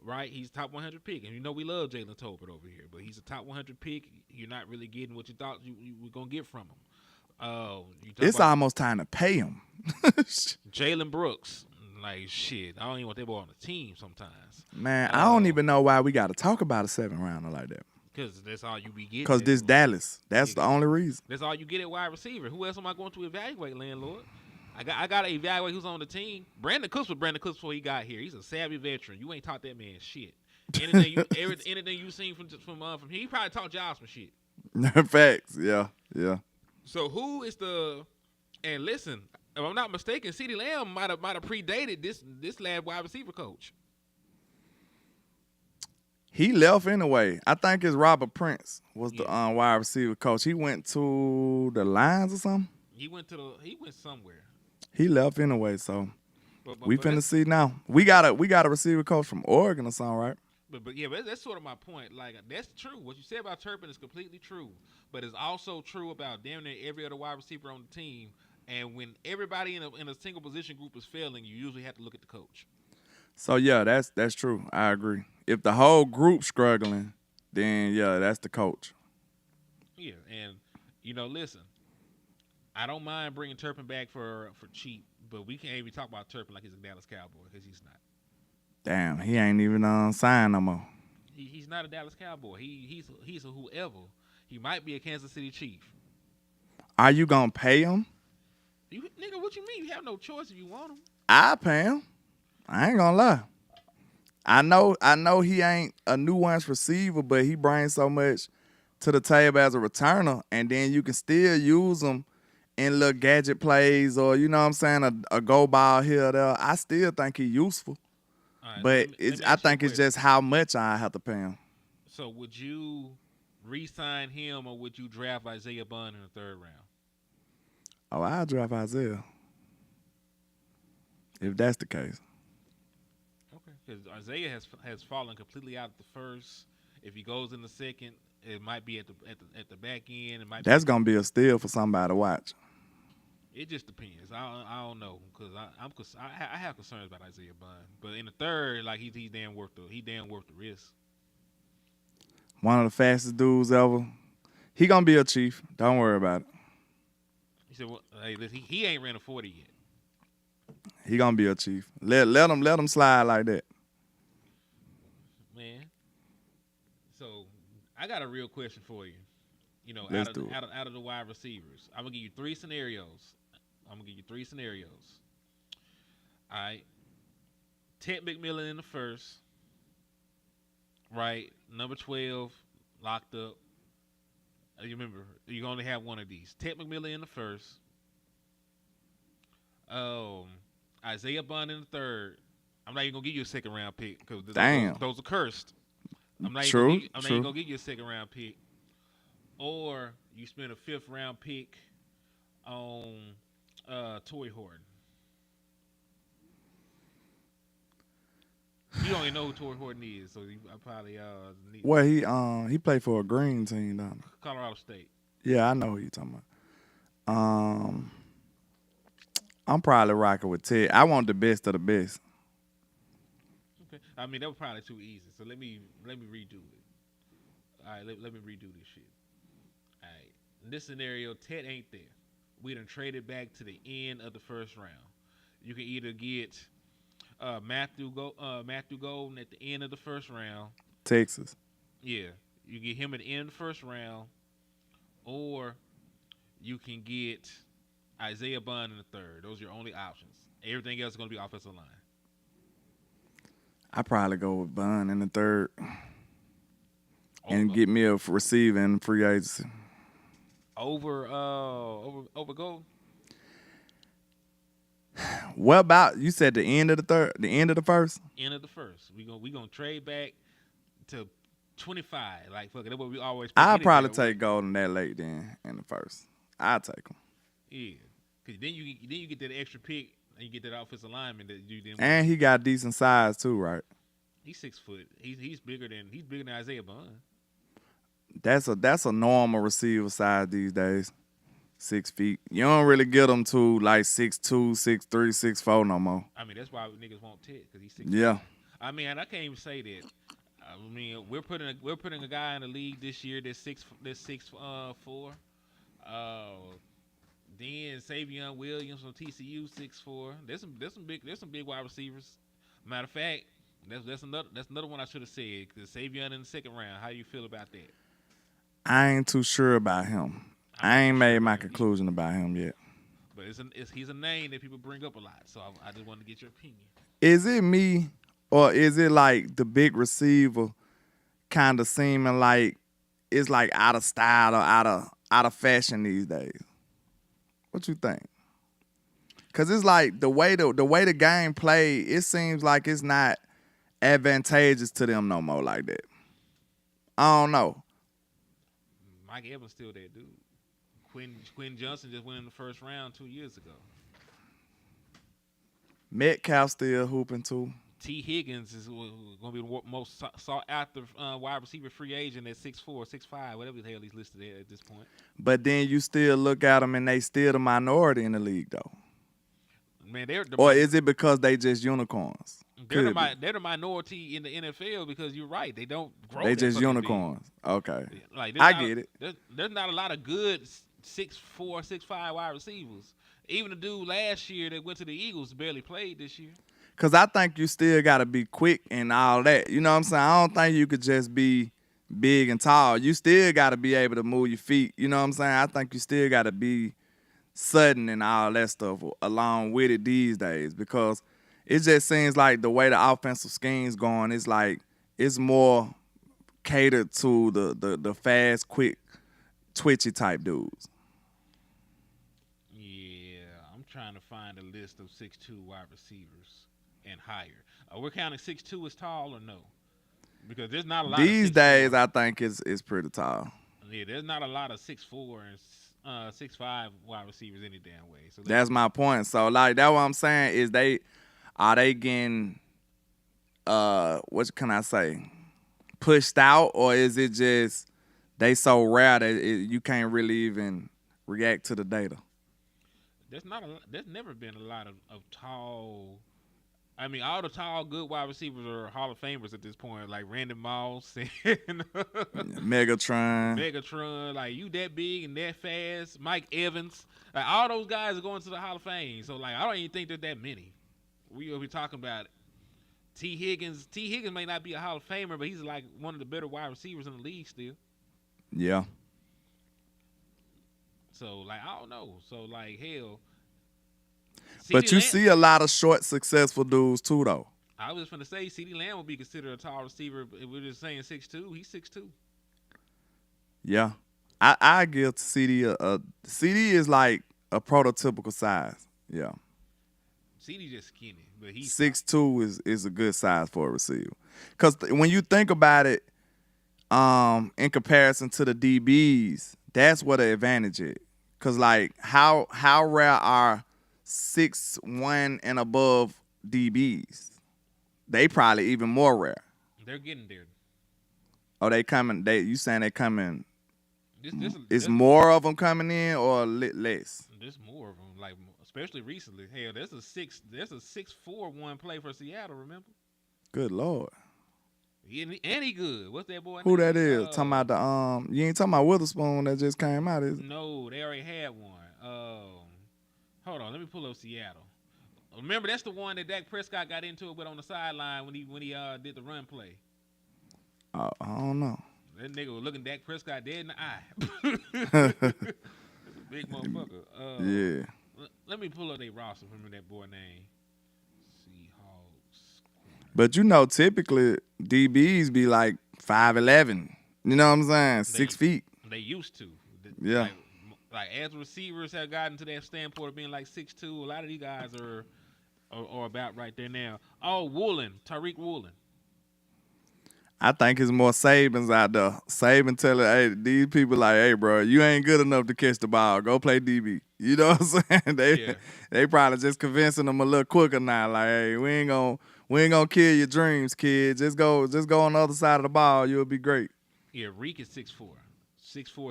right? He's top 100 pick, and you know we love Jalen Tolbert over here, but he's a top 100 pick. You're not really getting what you thought you were gonna get from him. It's almost time to pay him. Jalen Brooks, like shit. I don't even want that boy on the team sometimes. Man, I don't even know why we got to talk about a 7th rounder like that. Because that's all you be getting. Because this Dallas. That's the only reason. That's all you get at wide receiver. Who else am I going to evaluate, landlord? I got to evaluate who's on the team. Brandon Cooks was Brandon Cooks before he got here. He's a savvy veteran. You ain't taught that man shit. Anything you seen from him, he probably taught y'all some shit. Facts. Yeah. So who is the? And listen, if I'm not mistaken, CeeDee Lamb might have predated this lad wide receiver coach. He left anyway. I think it's Robert Prince was the wide receiver coach. He went to the Lions or something. He went somewhere. He left anyway, so we finna see now. We got a receiver coach from Oregon or something, right? But that's sort of my point. Like, that's true. What you said about Turpin is completely true. But it's also true about damn near every other wide receiver on the team. And when everybody in a single position group is failing, you usually have to look at the coach. So yeah, that's true. I agree. If the whole group's struggling, then yeah, that's the coach. Yeah, and listen, I don't mind bringing Turpin back for cheap, but we can't even talk about Turpin like he's a Dallas Cowboy because he's not. Damn, he ain't even signed no more. He's not a Dallas Cowboy. He's a whoever. He might be a Kansas City Chief. Are you gonna pay him? Nigga, what you mean? You have no choice if you want him. I pay him. I ain't gonna lie. I know he ain't a nuanced receiver, but he brings so much to the table as a returner, and then you can still use him in little gadget plays or, you know what I'm saying, a go ball here or there. I still think he's useful. Right, but I think it's question. just how much I have to pay him. So would you re-sign him or would you draft Isaiah Bond in the 3rd round? Oh, I'll draft Isaiah. If that's the case. Okay, because Isaiah has fallen completely out of the 1st. If he goes in the 2nd, it might be at the back end. That's gonna be a steal for somebody to watch. It just depends. I don't know because I have concerns about Isaiah Bond, but in the 3rd, like he's damn worth the risk. One of the fastest dudes ever. He gonna be a Chief. Don't worry about it. He said, "Well, hey, listen, he ain't ran a 40 yet. He gonna be a Chief. Let him slide like that." Man. So I got a real question for you. Let's out of the wide receivers, I'm gonna give you 3 scenarios. All right. Ted McMillan in the 1st. Right. Number 12, locked up. You remember, you only have one of these. Ted McMillan in the 1st. Isaiah Bond in the 3rd. I'm not even gonna give you a 2nd round pick because those are cursed. I'm not even gonna give you a 2nd round pick. or you spend a 5th round pick on Torrey Horton. You don't even know who Torrey Horton is, so I probably need Well, he played for a green team, don't he? Colorado State. Yeah, I know who you talking about. I'm probably rocking with Ted. I want the best of the best. Okay. I mean, that was probably too easy. So let me redo it. All right, let me redo this shit. All right. In this scenario, Ted ain't there. We done traded back to the end of the first round. You can either get Matthew Golden at the end of the first round. Texas. Yeah. You get him at the end of the first round. Or you can get Isaiah Bond in the third. Those are your only options. Everything else is going to be offensive line. I probably go with Bun in the third and get me a receiving free agency. Over Golden? What about you said the end of the third, the end of the first? End of the first. We gonna trade back to 25. Like fuck it, that's what we always. I'll probably take Golden that late then in the first. I'll take him. Yeah, because then you get that extra pick and you get that offensive lineman that you didn't. And he got decent size too, right? He's 6 foot. He's bigger than Isaiah Bond. That's a normal receiver size these days. 6 feet. You don't really get them to like 6'2", 6'3", 6'4" no more. I mean, that's why niggas want Ted because he's 6'. Yeah. I mean, and I can't even say that. I mean, we're putting a guy in the league this year that's 6'4". Then Savion Williams from TCU 6'4". There's some big wide receivers. Matter of fact, that's another one I should have said. Cause Savion in the second round. How do you feel about that? I ain't too sure about him. I ain't made my conclusion about him yet. But he's a name that people bring up a lot. So I just wanted to get your opinion. Is it me or is it like the big receiver kind of seeming like it's like out of style or out of fashion these days? What you think? Cause it's like the way the game play, it seems like it's not advantageous to them no more like that. I don't know. Mike Evans still that dude. Quinn Johnson just went in the first round 2 years ago. Metcalf still hooping too. T. Higgins is going to be the most sought after wide receiver free agent at 6'4", 6'5", whatever the hell he's listed at this point. But then you still look at them and they still the minority in the league though. Man, or is it because they just unicorns? They're the minority in the NFL because you're right. They don't grow. They just unicorns. Big. Okay. Like I get it. There's not a lot of good 6'4", 6'5" wide receivers. Even the dude last year that went to the Eagles barely played this year. Because I think you still got to be quick and all that. You know what I'm saying? I don't think you could just be big and tall. You still got to be able to move your feet. You know what I'm saying? I think you still got to be sudden and all that stuff along with it these days because it just seems like the way the offensive scheme's going, it's like it's more catered to the fast, quick, twitchy type dudes. Yeah, I'm trying to find a list of 6'2" wide receivers and higher. We're counting 6'2" as tall or no? Because there's not a lot these of days. I think it's pretty tall. Yeah, there's not a lot of 6'4" and 6'5" wide receivers any damn way. So that's my point. So like that's what I'm saying is are they getting what can I say, pushed out, or is it just they so rare that you can't really even react to the data? There's never been a lot of tall. I mean, all the tall, good wide receivers are Hall of Famers at this point, like Randy Moss and Megatron. Like, you that big and that fast. Mike Evans. Like, all those guys are going to the Hall of Fame. So, like, I don't even think there's that many. We'll be talking about it. T. Higgins may not be a Hall of Famer, but he's, like, one of the better wide receivers in the league still. Yeah. So, like, I don't know. So, like, hell. But you see a lot of short, successful dudes too, though. I was just going to say, CeeDee Lamb would be considered a tall receiver. If we're just saying 6'2", he's 6'2". Yeah. I give CeeDee CeeDee is like a prototypical size. Yeah. CeeDee just skinny, but he's 6'2" is a good size for a receiver. Because when you think about it, in comparison to the DBs, that's what the advantage is. Cause like how rare are 6'1" and above DBs? They probably even more rare. They're getting there. Oh, they coming? You saying they coming? This Is more of them coming in or less? There's more of them, like especially recently. Hell, there's a 6'4" one play for Seattle. Remember? Good Lord. And he good. What's that boy? Who name? that is? Talking about the you ain't talking about Witherspoon that just came out, is it? No, they already had one. Hold on, let me pull up Seattle. Remember, that's the one that Dak Prescott got into it with on the sideline when he did the run play. I don't know. That nigga was looking Dak Prescott dead in the eye. That's a big motherfucker. Yeah. Let me pull up their roster. Remember that boy name? Seahawks. But you know, typically DBs be like 5'11". You know what I'm saying? 6 feet. They used to. Yeah. Like as receivers have gotten to that standpoint of being like 6'2", a lot of these guys are about right there now. Oh, Tariq Woolen. I think it's more Sabins out there. Saban telling, hey, these people like, hey, bro, you ain't good enough to catch the ball. Go play DB. You know what I'm saying? They probably just convincing them a little quicker now. Like, hey, we ain't gonna kill your dreams, kid. Just go on the other side of the ball. You'll be great. Yeah, Reek is 6'4",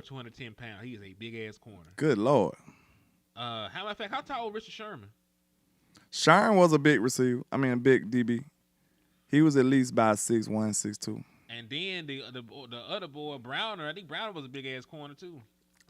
210 pounds. He is a big ass corner. Good Lord. Matter of fact, how tall was Richard Sherman? Sherman was a big receiver. I mean, a big DB. He was at least about 6'1", 6'2". And then the other boy, Browner, I think Browner was a big ass corner too.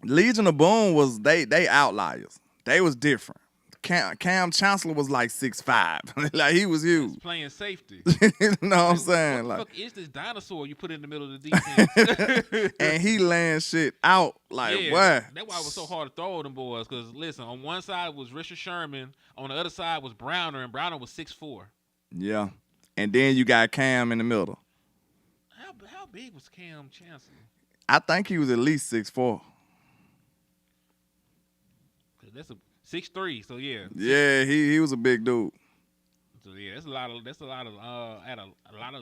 Legion of Boom was they outliers. They was different. Cam Chancellor was like 6'5". Like he was huge. He's playing safety. You know what I'm saying? What the like, fuck is this dinosaur you put in the middle of the defense? and he laying shit out like what? That's why it was so hard to throw them boys. Because listen, on one side was Richard Sherman, on the other side was Browner, and Browner was 6'4". Yeah, and then you got Cam in the middle. How big was Cam Chancellor? I think he was at least 6'4". That's a 6'3", so yeah. Yeah, he was a big dude. So yeah, that's a lot of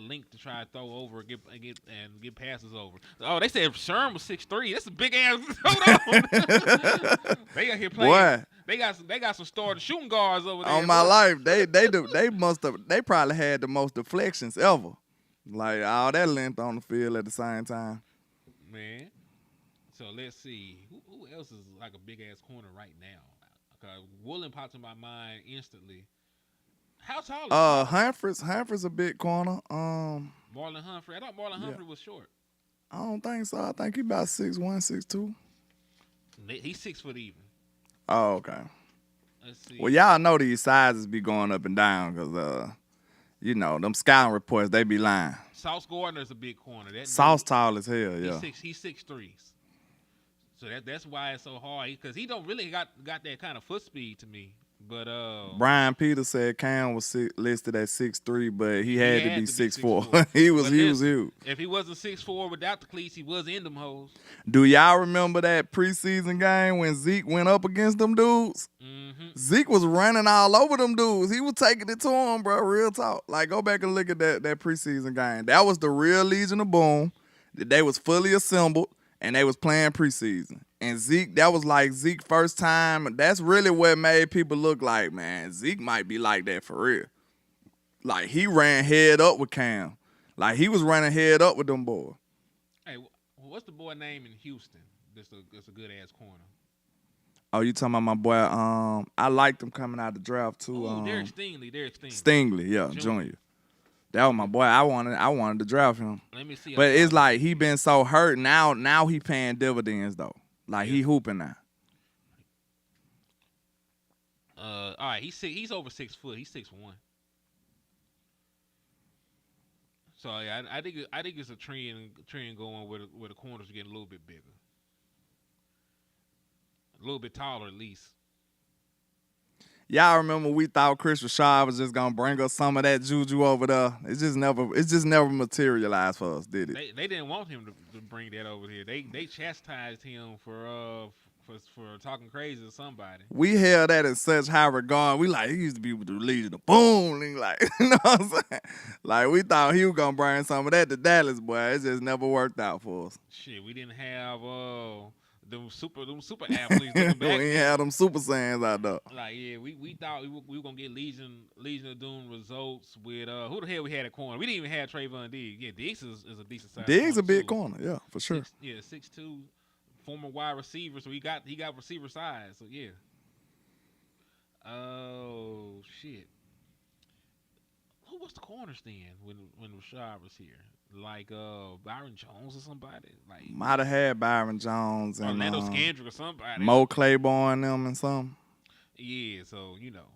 length to try to throw over and get passes over. Oh, they said Sherm was 6'3". That's a big ass. Hold on. They got here playing. Boy. They got some starting shooting guards over there. On my life, they probably had the most deflections ever. Like all that length on the field at the same time. Man. So let's see. Who else is like a big ass corner right now? Woolen popped in my mind instantly. How tall is Humphrey's a big corner. Marlon Humphrey? I thought Marlon Humphrey was short. I don't think so. I think he about 6'1", 6'2". He's 6 foot even. Oh, okay. Let's see. Well, y'all know these sizes be going up and down because, you know, them scouting reports, they be lying. Sauce Gardner's a big corner. Sauce tall as hell, yeah. He's 6'3". So that's why it's so hard because he don't really got that kind of foot speed to me. But Brian Peters said Cam was listed at 6'3", but he had to be 6'4". 6'4". he was huge. If he wasn't 6'4" without the cleats, he was in them hoes. Do y'all remember that preseason game when Zeke went up against them dudes? Mm-hmm. Zeke was running all over them dudes. He was taking it to them, bro. Real talk. Like, go back and look at that preseason game. That was the real Legion of Boom. They was fully assembled, and they was playing preseason. And Zeke, that was like Zeke's first time. That's really what made people look like, man, Zeke might be like that for real. Like, he ran head up with Cam. Like, he was running head up with them boys. Hey, what's the boy name in Houston that's a good-ass corner? Oh, you talking about my boy? I liked him coming out of the draft, too. Oh, Derek Stingley. Stingley, yeah, Junior. That was my boy. I wanted to draft him. Let me see. But it's like he been so hurt. Now he paying dividends, though. Like, he hooping now. All right, he's over 6 foot. He's 6'1". So yeah, I think it's a trend going where the corners are getting a little bit bigger, a little bit taller at least. Y'all remember we thought Chris Rashad was just gonna bring us some of that juju over there. It just never materialized for us, did it? They didn't want him to bring that over here. They chastised him for talking crazy to somebody. We held that in such high regard. We like, he used to be with the Legion of Boom. And like, you know what I'm saying? Like, we thought he was gonna bring some of that to Dallas, boy. It just never worked out for us. Shit, we didn't have them super athletes looking back. We ain't had them Super Saiyans out there. Like, yeah, we thought we were gonna get Legion of Doom results with who the hell we had at corner. We didn't even have Trayvon Diggs. Yeah, Diggs is a decent size. Diggs a big too. corner, yeah, for sure. 6'2", former wide receiver, so he got receiver size. So yeah. Oh shit. Who was the corners then when Rashad was here? Like Byron Jones or somebody? Like Might have had Byron Jones and Orlando Scandrick or somebody. Mo Claiborne them and some. Yeah, so you know.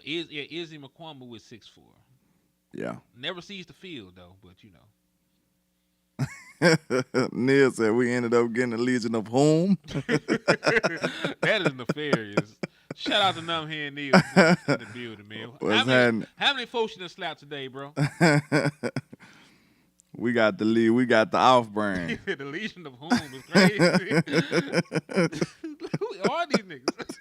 Izzy McCormick was 6'4". Yeah. Never sees the field though, but you know. Neil said we ended up getting the Legion of whom? That is nefarious. Shout out to Numb Here and Neil in the building, man. How many folks you done slapped today, bro? We got the lead. We got the off-brand. The Legion of whom is crazy. Who are these niggas?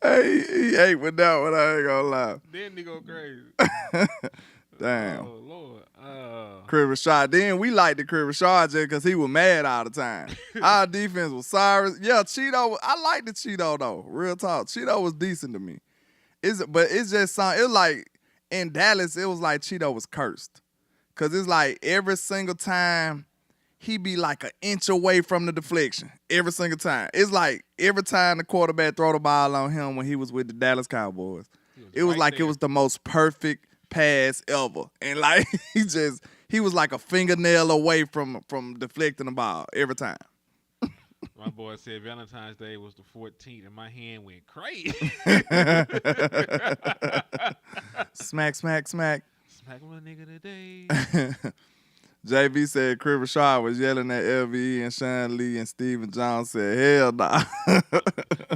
Hey, he ate with that one. I ain't gonna lie. Then they go crazy. Damn. Oh, Lord. Chris Rashad. Then we liked the Chris Rashad just because he was mad all the time. Our defense was sorry. Yeah, Cheeto. I liked the Cheeto, though. Real talk. Cheeto was decent to me. But it's just something. It was like, in Dallas, it was like Cheeto was cursed. Because it's like every single time he be like an inch away from the deflection. Every single time. It's like every time the quarterback throw the ball on him when he was with the Dallas Cowboys. It was like it was the most perfect pass ever. And like he was like a fingernail away from deflecting the ball every time. My boy said Valentine's Day was the 14th and my hand went crazy. Smack, smack, smack. Smack my nigga today. JB said Chris Rashad was yelling at LVE and Sean Lee, and Steven Jones said, hell nah. You're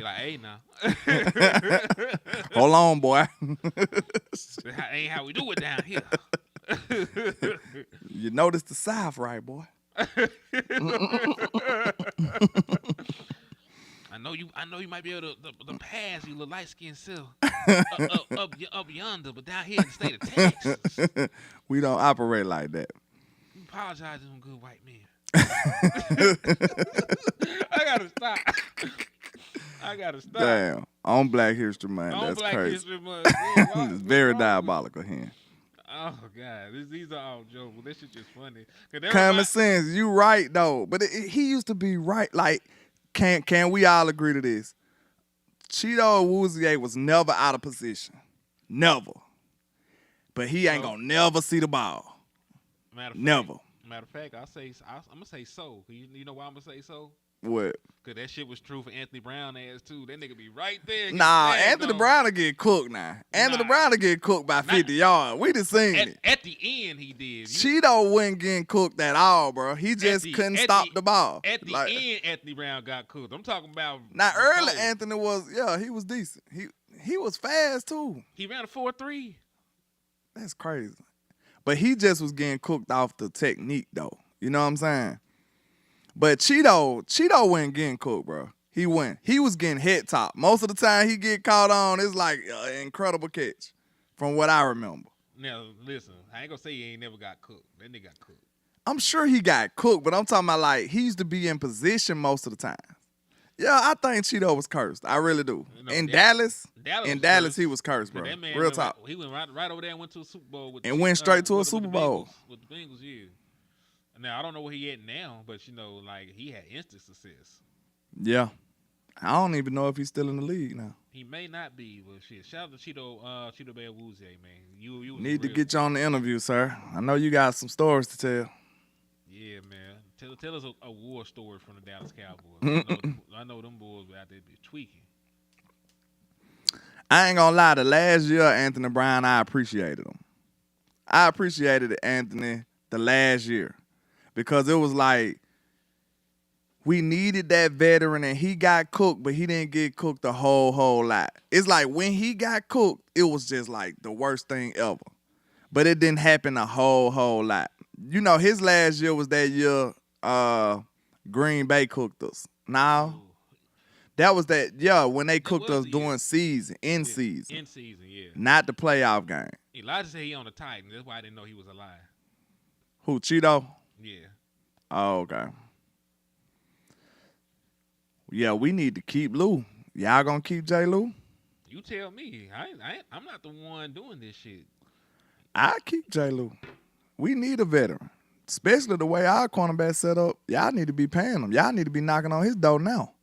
like, hey, now. Hold on, boy. That ain't how we do it down here. You noticed the South, right, boy? I know you might be able to pass you little light skinned self up yonder, but down here in the state of Texas, we don't operate like that. you apologize to them good white men. I gotta stop. Damn, on Black History Month, that's Black crazy. History Month. Yeah, It's very diabolical here. Oh God, these are all jokes. This shit just funny. Common sense, you right though, but he used to be right. Like, can we all agree to this? Cheeto Awuzie was never out of position, never. But he ain't gonna never see the ball. Never. Matter of fact, I'm gonna say so. You know why I'm gonna say so? What? Cause that shit was true for Anthony Brown ass too. That nigga be right there. Nah, Anthony Brown will get cooked now. Anthony Brown will get cooked by 50 yards. We just seen it. At the end, he did. Cheeto wasn't getting cooked at all, bro. He just couldn't stop the ball. At the end, Anthony Brown got cooked. I'm talking about. Now, early Anthony he was decent. He was fast too. He ran a 4.3. That's crazy. But he just was getting cooked off the technique, though. You know what I'm saying? But Cheeto wasn't getting cooked, bro. He went. He was getting head top. Most of the time he get caught on, it's like an incredible catch, from what I remember. Now, listen, I ain't gonna say he ain't never got cooked. That nigga got cooked. I'm sure he got cooked, but I'm talking about like he used to be in position most of the time. Yeah, I think Cheeto was cursed. I really do. In Dallas, he was cursed, bro. That man Real talk. He went right over there and went to a Super Bowl. Went straight to a Super Bowl. With the Bengals, yeah. Now, I don't know where he at now, but, you know, like, he had instant success. Yeah. I don't even know if he's still in the league now. He may not be, but shit. Shout out to Cheeto Bear Awuzie, man. You need to get you on the interview, sir. I know you got some stories to tell. Yeah, man. Tell us a war story from the Dallas Cowboys. I know them boys were out there be tweaking. I ain't gonna lie. The last year, Anthony Brown, I appreciated him. I appreciated Anthony the last year because it was like we needed that veteran, and he got cooked, but he didn't get cooked a whole lot. It's like when he got cooked, it was just like the worst thing ever. But it didn't happen a whole lot. You know, his last year was that year Green Bay cooked us. Now, that was when they cooked us during season, in season. In season, yeah. Not the playoff game. Elijah said he on the Titans. That's why I didn't know he was alive. Who, Cheeto? Yeah. Oh, okay. Yeah, we need to keep Lou. Y'all gonna keep J. Lou? You tell me. I'm not the one doing this shit. I keep J. Lou. We need a veteran, especially the way our cornerback set up. Y'all need to be paying him. Y'all need to be knocking on his door now.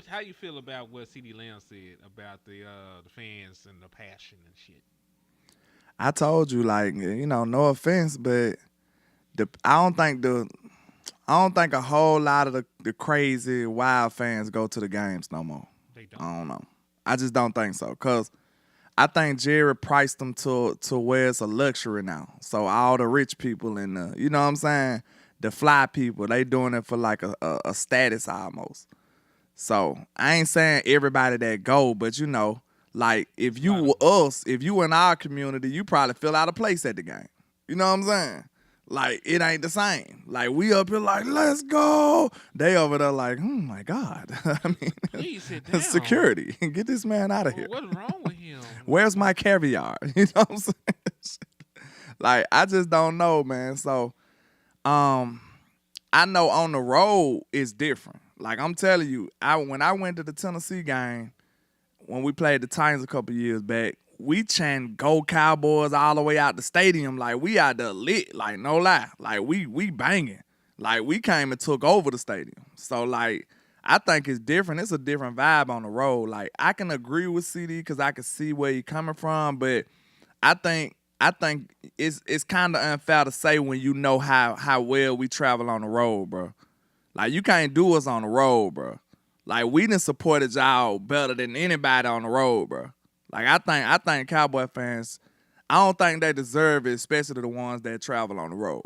How you feel about what CeeDee Lamb said about the fans and the passion and shit? I told you, like, no offense, but I don't think a whole lot of the crazy wild fans go to the games no more. They don't. I don't know. I just don't think so, cause I think Jerry priced them to where it's a luxury now. So all the rich people and you know what I'm saying, the fly people, they doing it for like a status almost. So I ain't saying everybody that go, but like if you were us, if you in our community, you probably feel out of place at the game. You know what I'm saying? Like it ain't the same. Like we up here like, let's go. They over there like, oh my God. I mean, please sit down. Security. Get this man out of here. What's wrong with him? Where's my caviar? You know what I'm saying? Like, I just don't know, man. So, I know on the road it's different. Like, I'm telling you, when I went to the Tennessee game, when we played the Titans a couple years back, we chanted "Go Cowboys" all the way out the stadium. Like, we out there lit. Like, no lie. Like, we banging. Like, we came and took over the stadium. So, like, I think it's different. It's a different vibe on the road. Like, I can agree with CD because I can see where he's coming from, but I think it's kind of unfair to say when you know how well we travel on the road, bro. Like, you can't do us on the road, bro. Like, we done supported y'all better than anybody on the road, bro. Like, I think Cowboy fans, I don't think they deserve it, especially the ones that travel on the road.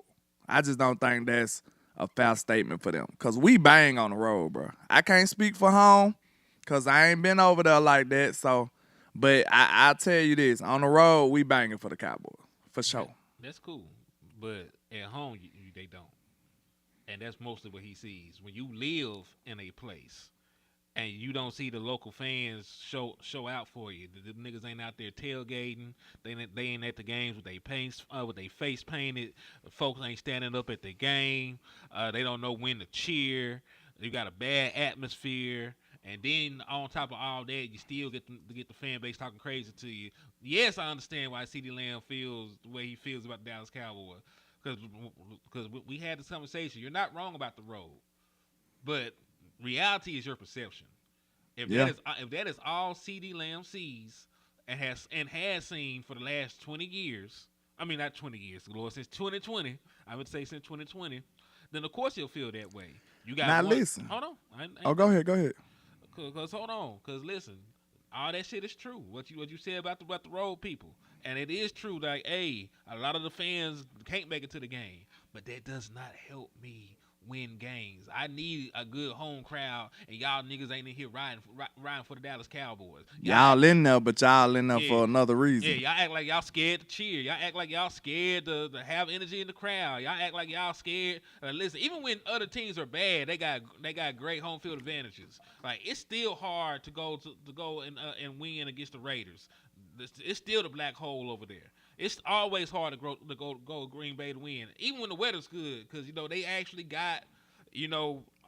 I just don't think that's a fair statement for them. Because we bang on the road, bro. I can't speak for home because I ain't been over there like that. So, but I'll tell you this. On the road, we banging for the Cowboys. For sure. That's cool. But at home, they don't. And that's mostly what he sees. When you live in a place and you don't see the local fans show out for you, the niggas ain't out there tailgating. They ain't at the games with their face painted. The folks ain't standing up at the game. They don't know when to cheer. You got a bad atmosphere. And then on top of all that, you still get the fan base talking crazy to you. Yes, I understand why CeeDee Lamb feels the way he feels about the Dallas Cowboys. Because we had this conversation. You're not wrong about the road, but reality is your perception. If that is all CeeDee Lamb sees and has seen for the last 20 years, I mean not 20 years, Lord, since 2020, I would say since 2020, then of course he'll feel that way. You got now listen. Hold on. Go ahead. Cause hold on. Cause listen, all that shit is true. What you said about the road people. And it is true that, a lot of the fans can't make it to the game. But that does not help me win games. I need a good home crowd, and y'all niggas ain't in here riding for the Dallas Cowboys. Y'all in there, but y'all in there for another reason. Yeah, y'all act like y'all scared to cheer. Y'all act like y'all scared to have energy in the crowd. Y'all act like y'all scared. Listen, even when other teams are bad, they got great home field advantages. Like, it's still hard to go and win against the Raiders. It's still the black hole over there. It's always hard to go Green Bay to win, even when the weather's good, because they actually got a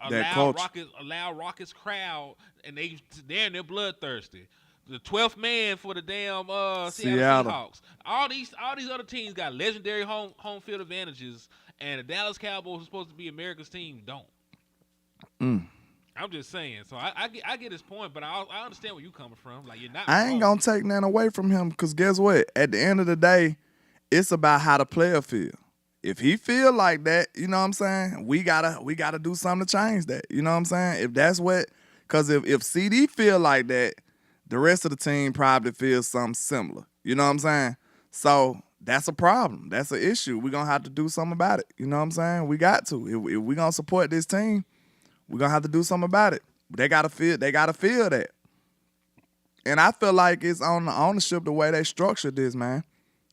loud Rockets crowd, and they're bloodthirsty. The 12th man for the damn Seattle Seahawks. All these other teams got legendary home field advantages, and the Dallas Cowboys are supposed to be America's team. Don't. I'm just saying. So I get his point, but I understand where you coming from. Like, you're not. I ain't gonna take nothing away from him, because guess what? At the end of the day, it's about how the player feel. If he feel like that, you know what I'm saying? We gotta do something to change that. You know what I'm saying? If that's what, because if CD feel like that, the rest of the team probably feels something similar. You know what I'm saying? So that's a problem. That's an issue. We're going to have to do something about it. You know what I'm saying? We got to. If we're going to support this team, we're going to have to do something about it. They got to feel that. And I feel like it's on the ownership the way they structured this, man.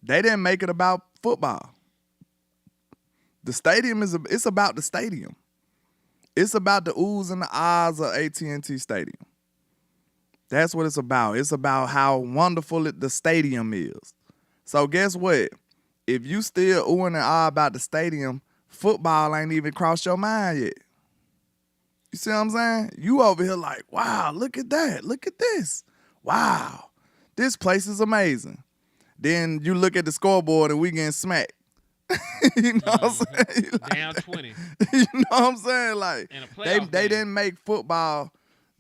They didn't make it about football. The stadium it's about the stadium. It's about the oohs and the ahs of AT&T Stadium. That's what it's about. It's about how wonderful the stadium is. So guess what? If you still oohing and ah about the stadium, football ain't even crossed your mind yet. You see what I'm saying? You over here like, wow, look at that. Look at this. Wow, this place is amazing. Then you look at the scoreboard and we getting smacked. You know what I'm saying? Like, down 20. You know what I'm saying? Like they game. didn't make football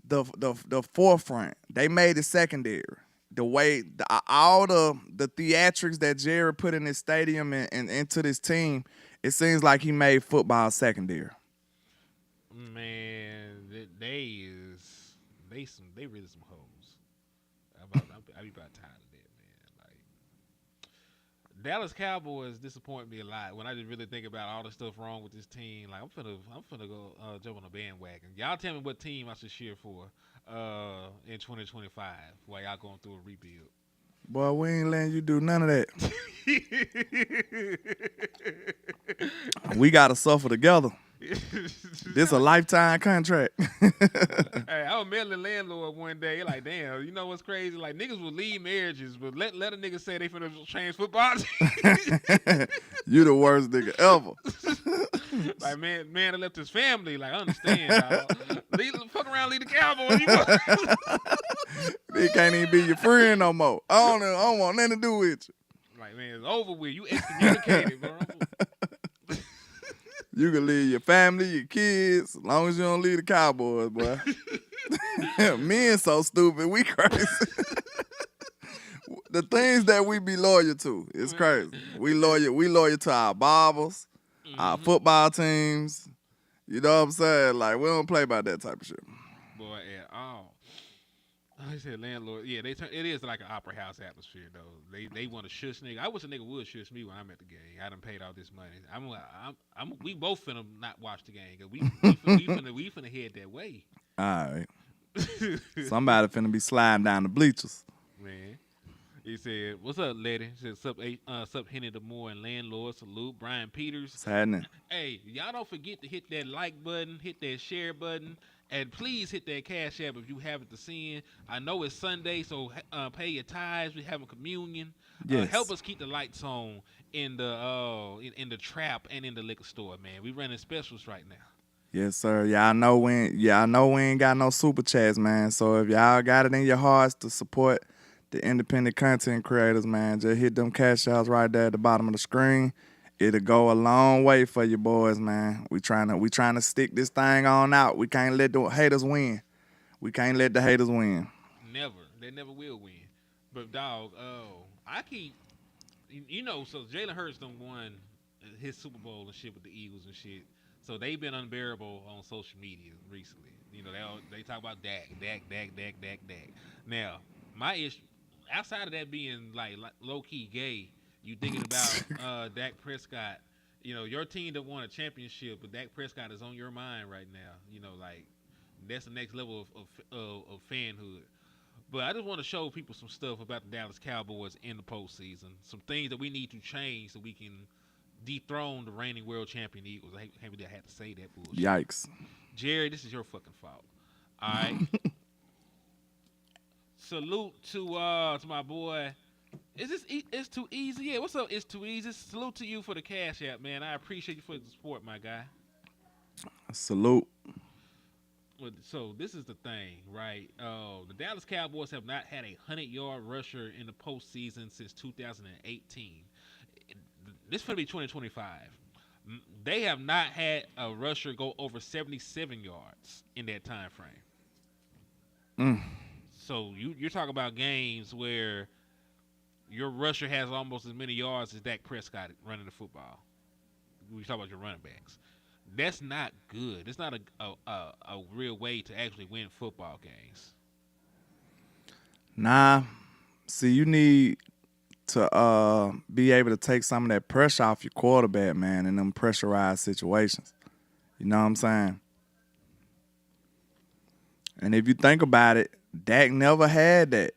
the forefront. They made it secondary. The way all the theatrics that Jerry put in his stadium and into this team, it seems like he made football secondary. Man, they really some hoes. I be about tired of that, man. Like Dallas Cowboys disappoint me a lot when I just really think about all the stuff wrong with this team. Like I'm finna go jump on a bandwagon. Y'all tell me what team I should cheer for in 2025 while y'all going through a rebuild. Boy, we ain't letting you do none of that. We gotta suffer together. This a lifetime contract. Hey, I was mailing a landlord one day. Like, damn, you know what's crazy? Like, niggas will leave marriages, but let a nigga say they finna change football. You the worst nigga ever. Like, man that left his family. Like, I understand, dog. Fuck around, leave the Cowboys. They can't even be your friend no more. I don't want nothing to do with you. Like, man, it's over with. You excommunicated, bro. You can leave your family, your kids, as long as you don't leave the Cowboys, boy. Men so stupid, we crazy. The things that we be loyal to, it's crazy. We loyal to our barbers, our football teams. You know what I'm saying? Like, we don't play about that type of shit. Boy, at all. I said landlord. Yeah, it is like an opera house atmosphere, though. They want to shush nigga. I wish a nigga would shush me when I'm at the game. I done paid all this money. We both finna not watch the game because we finna head that way. All right. Somebody finna be sliding down the bleachers. Man. He said, "What's up, lady?" He said, "Sup, Henny the Moore and landlord. Salute, Brian Peters." What's happening? Hey, y'all don't forget to hit that like button, hit that share button. And please hit that Cash App if you haven't to send. I know it's Sunday, so pay your tithes. We having communion. Yes. Help us keep the lights on in the trap and in the liquor store, man. We running specials right now. Yes, sir. Y'all know we ain't got no super chats, man. So if y'all got it in your hearts to support the independent content creators, man, just hit them cash outs right there at the bottom of the screen. It'll go a long way for you boys, man. We trying to stick this thing on out. We can't let the haters win. We can't let the haters win. Never. They never will win. But dog, I keep, so Jalen Hurts done won his Super Bowl and shit with the Eagles and shit. So they've been unbearable on social media recently. You know, they talk about Dak. Now, my issue, outside of that being like low key gay. You thinking about Dak Prescott, your team that won a championship, but Dak Prescott is on your mind right now. Like that's the next level of fanhood. But I just want to show people some stuff about the Dallas Cowboys in the postseason. Some things that we need to change so we can dethrone the reigning world champion Eagles. I hate we had to say that bullshit. Yikes. Jerry, this is your fucking fault. All right. Salute to my boy. It's too easy? Yeah, what's up? It's too easy. Salute to you for the Cash App, man. I appreciate you for the support, my guy. Salute. So this is the thing, right? The Dallas Cowboys have not had a 100-yard rusher in the postseason since 2018. This is going to be 2025. They have not had a rusher go over 77 yards in that time frame. So you're talking about games where your rusher has almost as many yards as Dak Prescott running the football. We talk about your running backs. That's not good. It's not a real way to actually win football games. Nah. See, you need to be able to take some of that pressure off your quarterback, man, in them pressurized situations. You know what I'm saying? And if you think about it, Dak never had that.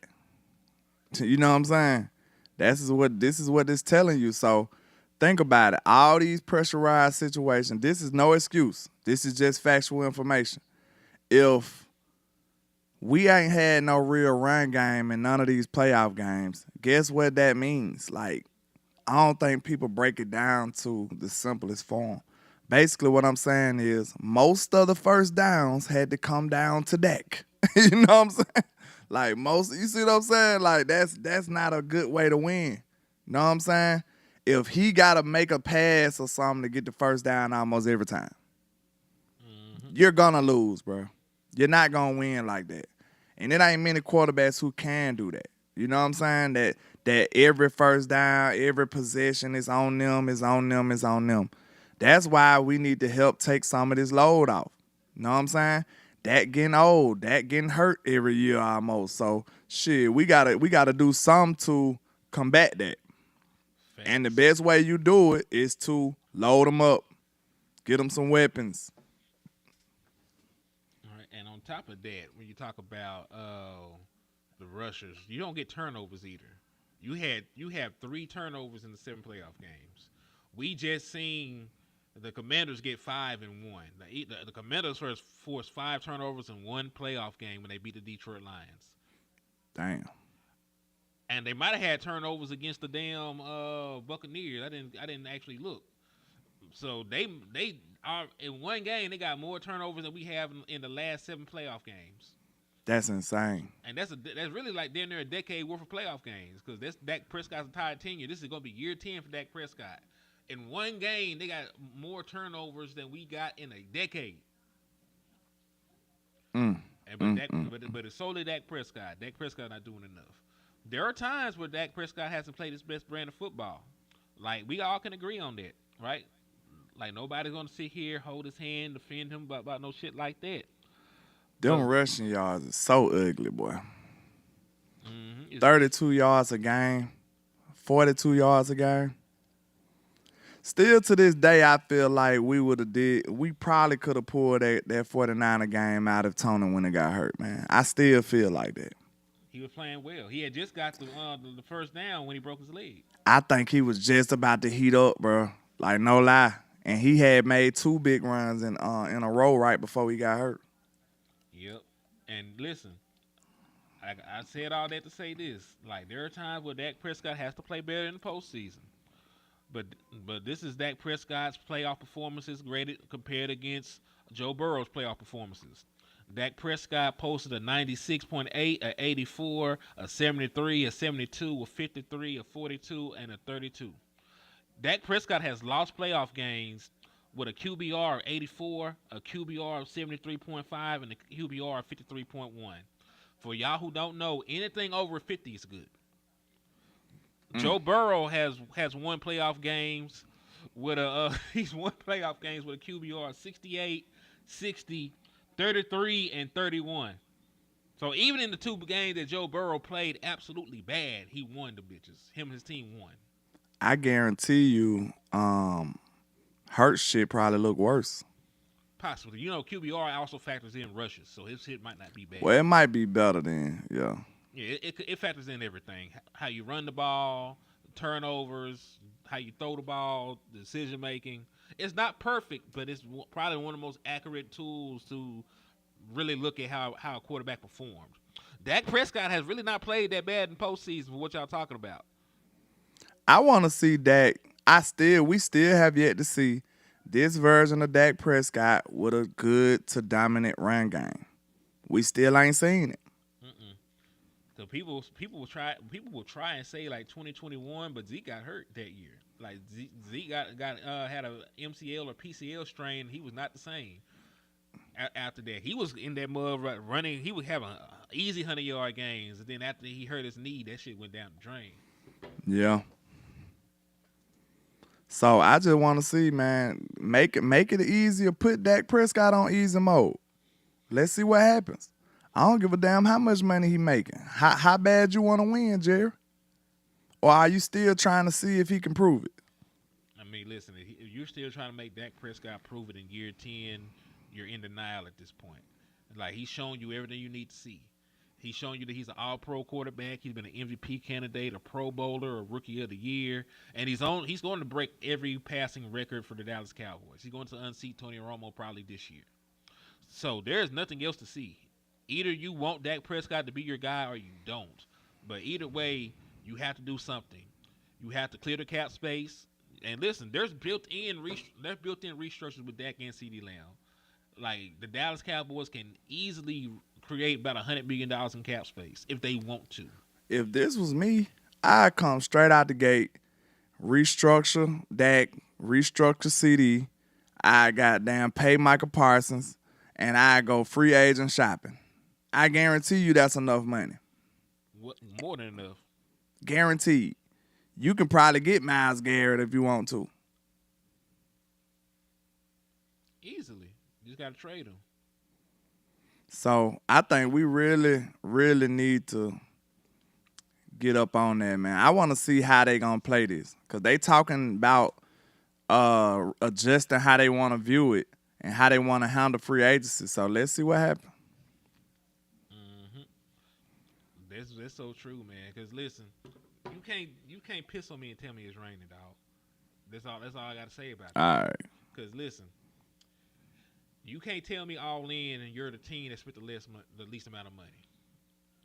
You know what I'm saying? This is what it's telling you. So think about it. All these pressurized situations, this is no excuse. This is just factual information. If we ain't had no real run game in none of these playoff games, guess what that means? Like, I don't think people break it down to the simplest form. Basically, what I'm saying is most of the first downs had to come down to Dak. You know what I'm saying? Like you see what I'm saying? Like that's not a good way to win. You know what I'm saying? If he got to make a pass or something to get the first down almost every time, you're going to lose, bro. You're not going to win like that. And it ain't many quarterbacks who can do that. You know what I'm saying? That every first down, every possession is on them, is on them, is on them. That's why we need to help take some of this load off. You know what I'm saying? That getting old, that getting hurt every year almost. So shit, we gotta do something to combat that. Thanks. And the best way you do it is to load them up, get them some weapons. All right, and on top of that, when you talk about the rushers, you don't get turnovers either. You have 3 turnovers in the 7 playoff games. We just seen the Commanders get 5 and 1. The Commanders forced 5 turnovers in 1 playoff game when they beat the Detroit Lions. Damn. And they might have had turnovers against the damn Buccaneers. I didn't actually look. So they are in one game. They got more turnovers than we have in the last 7 playoff games. That's insane. And that's really like damn near a decade worth of playoff games because that's Dak Prescott's entire tenure. This is going to be year 10 for Dak Prescott. In one game, they got more turnovers than we got in a decade. But it's solely Dak Prescott. Dak Prescott not doing enough. There are times where Dak Prescott hasn't played his best brand of football. Like, we all can agree on that, right? Like, nobody's going to sit here, hold his hand, defend him about no shit like that. Them rushing yards is so ugly, boy. 32 yards a game, 42 yards a game. Still to this day, I feel like we probably could have pulled that 49er game out of Tony when it got hurt, man. I still feel like that. He was playing well. He had just got the first down when he broke his leg. I think he was just about to heat up, bro. Like, no lie. And he had made 2 big runs in a row right before he got hurt. Yep. And listen, I said all that to say this. Like, there are times where Dak Prescott has to play better in the postseason. But this is Dak Prescott's playoff performances graded compared against Joe Burrow's playoff performances. Dak Prescott posted a 96.8, a 84, a 73, a 72, a 53, a 42, and a 32. Dak Prescott has lost playoff games with a QBR of 84, a QBR of 73.5, and a QBR of 53.1. For y'all who don't know, anything over 50 is good. Joe Burrow has won playoff games with he's won playoff games with a QBR of 68, 60, 33, and 31. So even in the 2 games that Joe Burrow played absolutely bad, he won the bitches. Him and his team won. I guarantee you, Hurts shit probably look worse. Possibly. You know, QBR also factors in rushes, so his hit might not be bad. Well, it might be better then, yeah. Yeah, it factors in everything. How you run the ball, turnovers, how you throw the ball, decision making. It's not perfect, but it's probably one of the most accurate tools to really look at how a quarterback performed. Dak Prescott has really not played that bad in postseason for what y'all talking about. I want to see Dak. We still have yet to see this version of Dak Prescott with a good to dominant run game. We still ain't seen it. So people will try and say like 2021, but Zeke got hurt that year. Like Zeke had a MCL or PCL strain. He was not the same after that. He was in that mud running. He was having easy 100-yard games, and then after he hurt his knee, that shit went down the drain. Yeah. So I just want to see, man, make it easier. Put Dak Prescott on easy mode. Let's see what happens. I don't give a damn how much money he making. How bad you want to win, Jerry? Or are you still trying to see if he can prove it? I mean, listen, if you're still trying to make Dak Prescott prove it in year 10, you're in denial at this point. Like, he's shown you everything you need to see. He's shown you that he's an all-pro quarterback. He's been an MVP candidate, a Pro Bowler, a Rookie of the Year, and he's going to break every passing record for the Dallas Cowboys. He's going to unseat Tony Romo probably this year. So there's nothing else to see. Either you want Dak Prescott to be your guy or you don't. But either way, you have to do something. You have to clear the cap space. And listen, there's built-in restructures with Dak and CeeDee Lamb. Like, the Dallas Cowboys can easily create about $100 million in cap space if they want to. If this was me, I'd come straight out the gate, restructure Dak, restructure CD. I goddamn pay Micah Parsons, and I go free agent shopping. I guarantee you that's enough money. What, more than enough. Guaranteed. You can probably get Myles Garrett if you want to. Easily. You just got to trade him. So I think we really, really need to get up on that, man. I want to see how they going to play this. Because they talking about adjusting how they want to view it and how they want to handle free agency. So let's see what happens. That's so true, man. Because listen, you can't piss on me and tell me it's raining, dog. That's all I got to say about it. All right. Because listen, you can't tell me all in and you're the team that spent the least amount of money.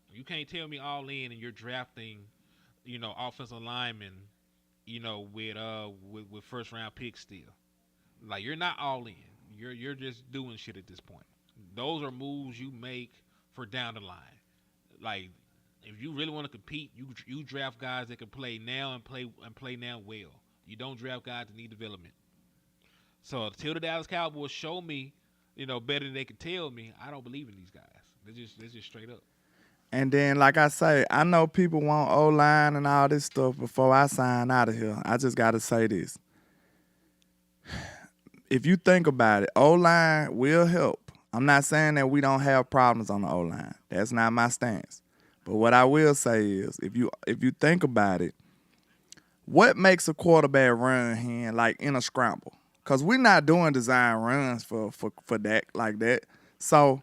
You can't tell me all in and you're drafting, offensive linemen, with first round picks still. Like, you're not all in. You're just doing shit at this point. Those are moves you make for down the line. Like, if you really want to compete, you draft guys that can play now and play now well. You don't draft guys that need development. So until the Dallas Cowboys show me, better than they can tell me, I don't believe in these guys. They're just straight up. And then, like I say, I know people want O-line and all this stuff before I sign out of here. I just got to say this. If you think about it, O-line will help. I'm not saying that we don't have problems on the O-line. That's not my stance. But what I will say is, if you think about it, what makes a quarterback run here, like in a scramble? Because we're not doing design runs for that like that. So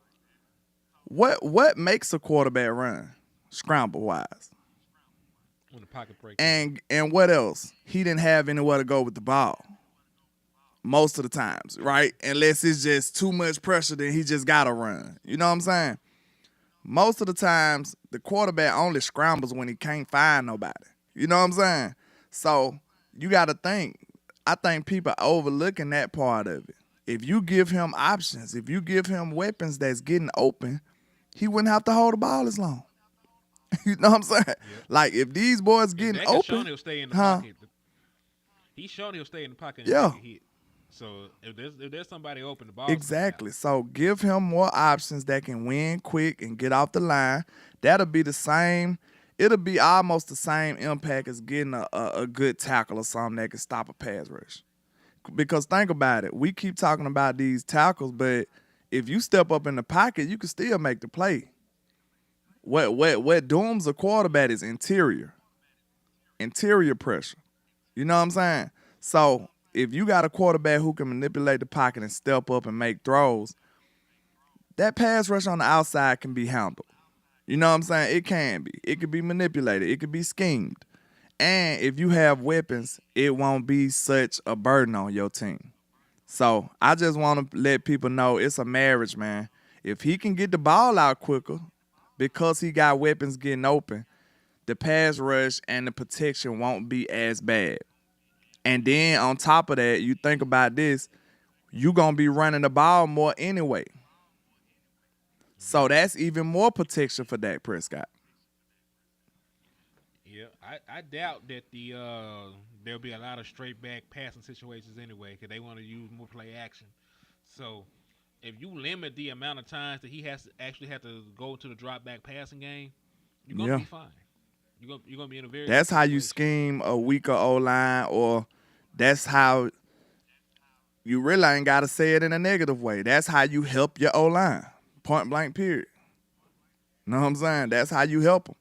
what makes a quarterback run scramble-wise? When the pocket breaks. And what else? He didn't have anywhere to go with the ball most of the times, right? Unless it's just too much pressure, then he just got to run. You know what I'm saying? Most of the times, the quarterback only scrambles when he can't find nobody. You know what I'm saying? So you got to think. I think people are overlooking that part of it. If you give him options, if you give him weapons that's getting open, he wouldn't have to hold the ball as long. You know what I'm saying? Yep. Like, if these boys getting open, Sean, he'll stay in the pocket. He's shown he'll stay in the pocket and take a hit. So if there's somebody open, the ball. Exactly. So give him more options that can win quick and get off the line. That'll be the same. It'll be almost the same impact as getting a good tackle or something that can stop a pass rush. Because think about it. We keep talking about these tackles, but if you step up in the pocket, you can still make the play. What dooms a quarterback is interior pressure. You know what I'm saying? So if you got a quarterback who can manipulate the pocket and step up and make throws, that pass rush on the outside can be handled. You know what I'm saying? It can be. It could be manipulated. It could be schemed. And if you have weapons, it won't be such a burden on your team. So I just want to let people know it's a marriage, man. If he can get the ball out quicker because he got weapons getting open, the pass rush and the protection won't be as bad. And then on top of that, you think about this, you're going to be running the ball more anyway. So that's even more protection for Dak Prescott. Yeah, I doubt that there'll be a lot of straight back passing situations anyway, because they want to use more play action. So if you limit the amount of times that he has to actually have to go to the drop back passing game, you're gonna be fine. You're gonna be in a very. That's how you scheme a weaker O-line, or that's how you really ain't got to say it in a negative way. That's how you help your O-line. Point blank, period. Know what I'm saying? That's how you help them.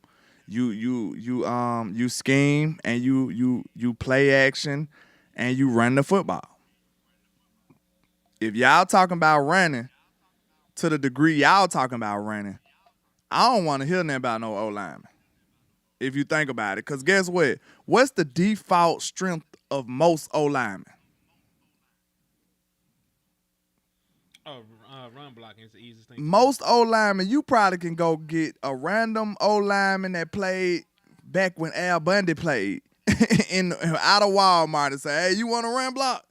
you scheme and you play action and you run the football. If y'all talking about running to the degree y'all talking about running, I don't want to hear nothing about no O-lineman. If you think about it, because guess what? What's the default strength of most O-linemen? Oh, run blocking is the easiest thing. Most O-linemen, you probably can go get a random O-lineman that played back when Al Bundy played out of Walmart and say, hey, you want to run block?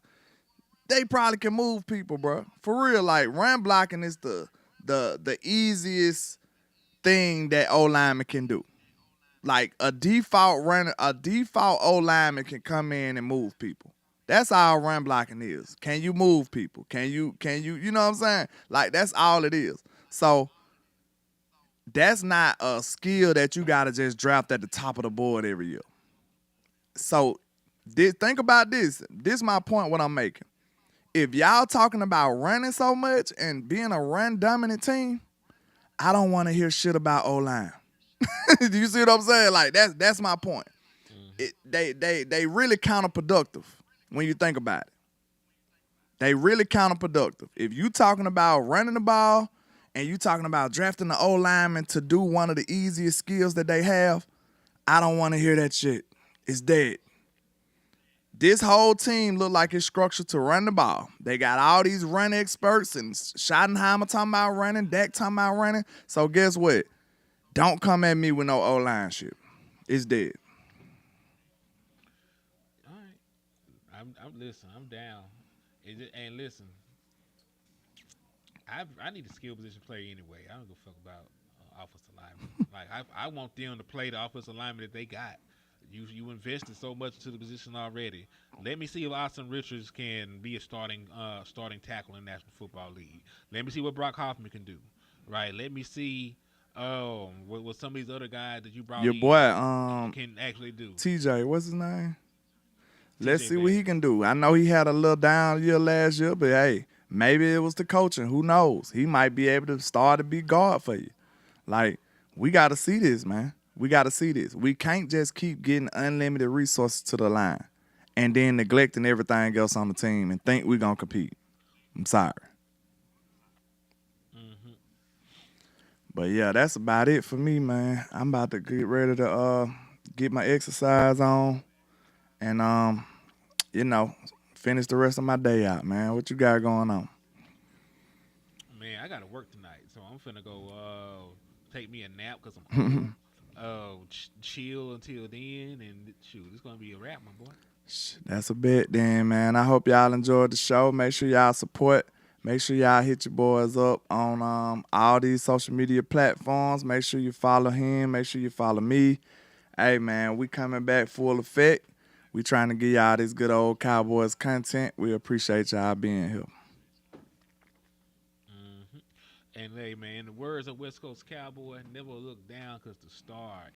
They probably can move people, bro. For real, like run blocking is the easiest thing that O-lineman can do. Like a default O-lineman can come in and move people. That's all run blocking is. Can you move people? Can you, you know what I'm saying? Like that's all it is. So that's not a skill that you gotta just draft at the top of the board every year. So think about this. This is my point what I'm making. If y'all talking about running so much and being a run dominant team, I don't want to hear shit about O-line. Do you see what I'm saying? Like that's my point. They really counterproductive when you think about it. They really counterproductive. If you talking about running the ball and you talking about drafting the O-lineman to do one of the easiest skills that they have, I don't want to hear that shit. It's dead. This whole team look like it's structured to run the ball. They got all these run experts and Schottenheimer talking about running, Dak talking about running. So guess what? Don't come at me with no O-line shit. It's dead. All right. I'm down. And listen, I need a skill position player anyway. I don't give a fuck about offensive linemen. Like I want them to play the offensive lineman that they got. You invested so much into the position already. Let me see if Austin Richards can be a starting tackle in the National Football League. Let me see what Brock Hoffman can do. Right. Let me see what some of these other guys that you brought Your in boy, can actually do. TJ, what's his name? Let's TJ see what he can do. I know he had a little down year last year, but hey, maybe it was the coaching. Who knows? He might be able to start to be guard for you. Like, we got to see this, man. We got to see this. We can't just keep getting unlimited resources to the line and then neglecting everything else on the team and think we're going to compete. I'm sorry. But, yeah, that's about it for me, man. I'm about to get ready to get my exercise on and, finish the rest of my day out, man. What you got going on? Man, I got to work tonight, so I'm finna go take me a nap because I'm chill until then, and shoot, it's gonna be a wrap, my boy. That's a bet then, man. I hope y'all enjoyed the show. Make sure y'all support. Make sure y'all hit your boys up on all these social media platforms. Make sure you follow him. Make sure you follow me. Hey, man, we coming back full effect. We trying to give y'all this good old Cowboys content. We appreciate y'all being here. And hey, man, the words of West Coast Cowboy, never look down because the star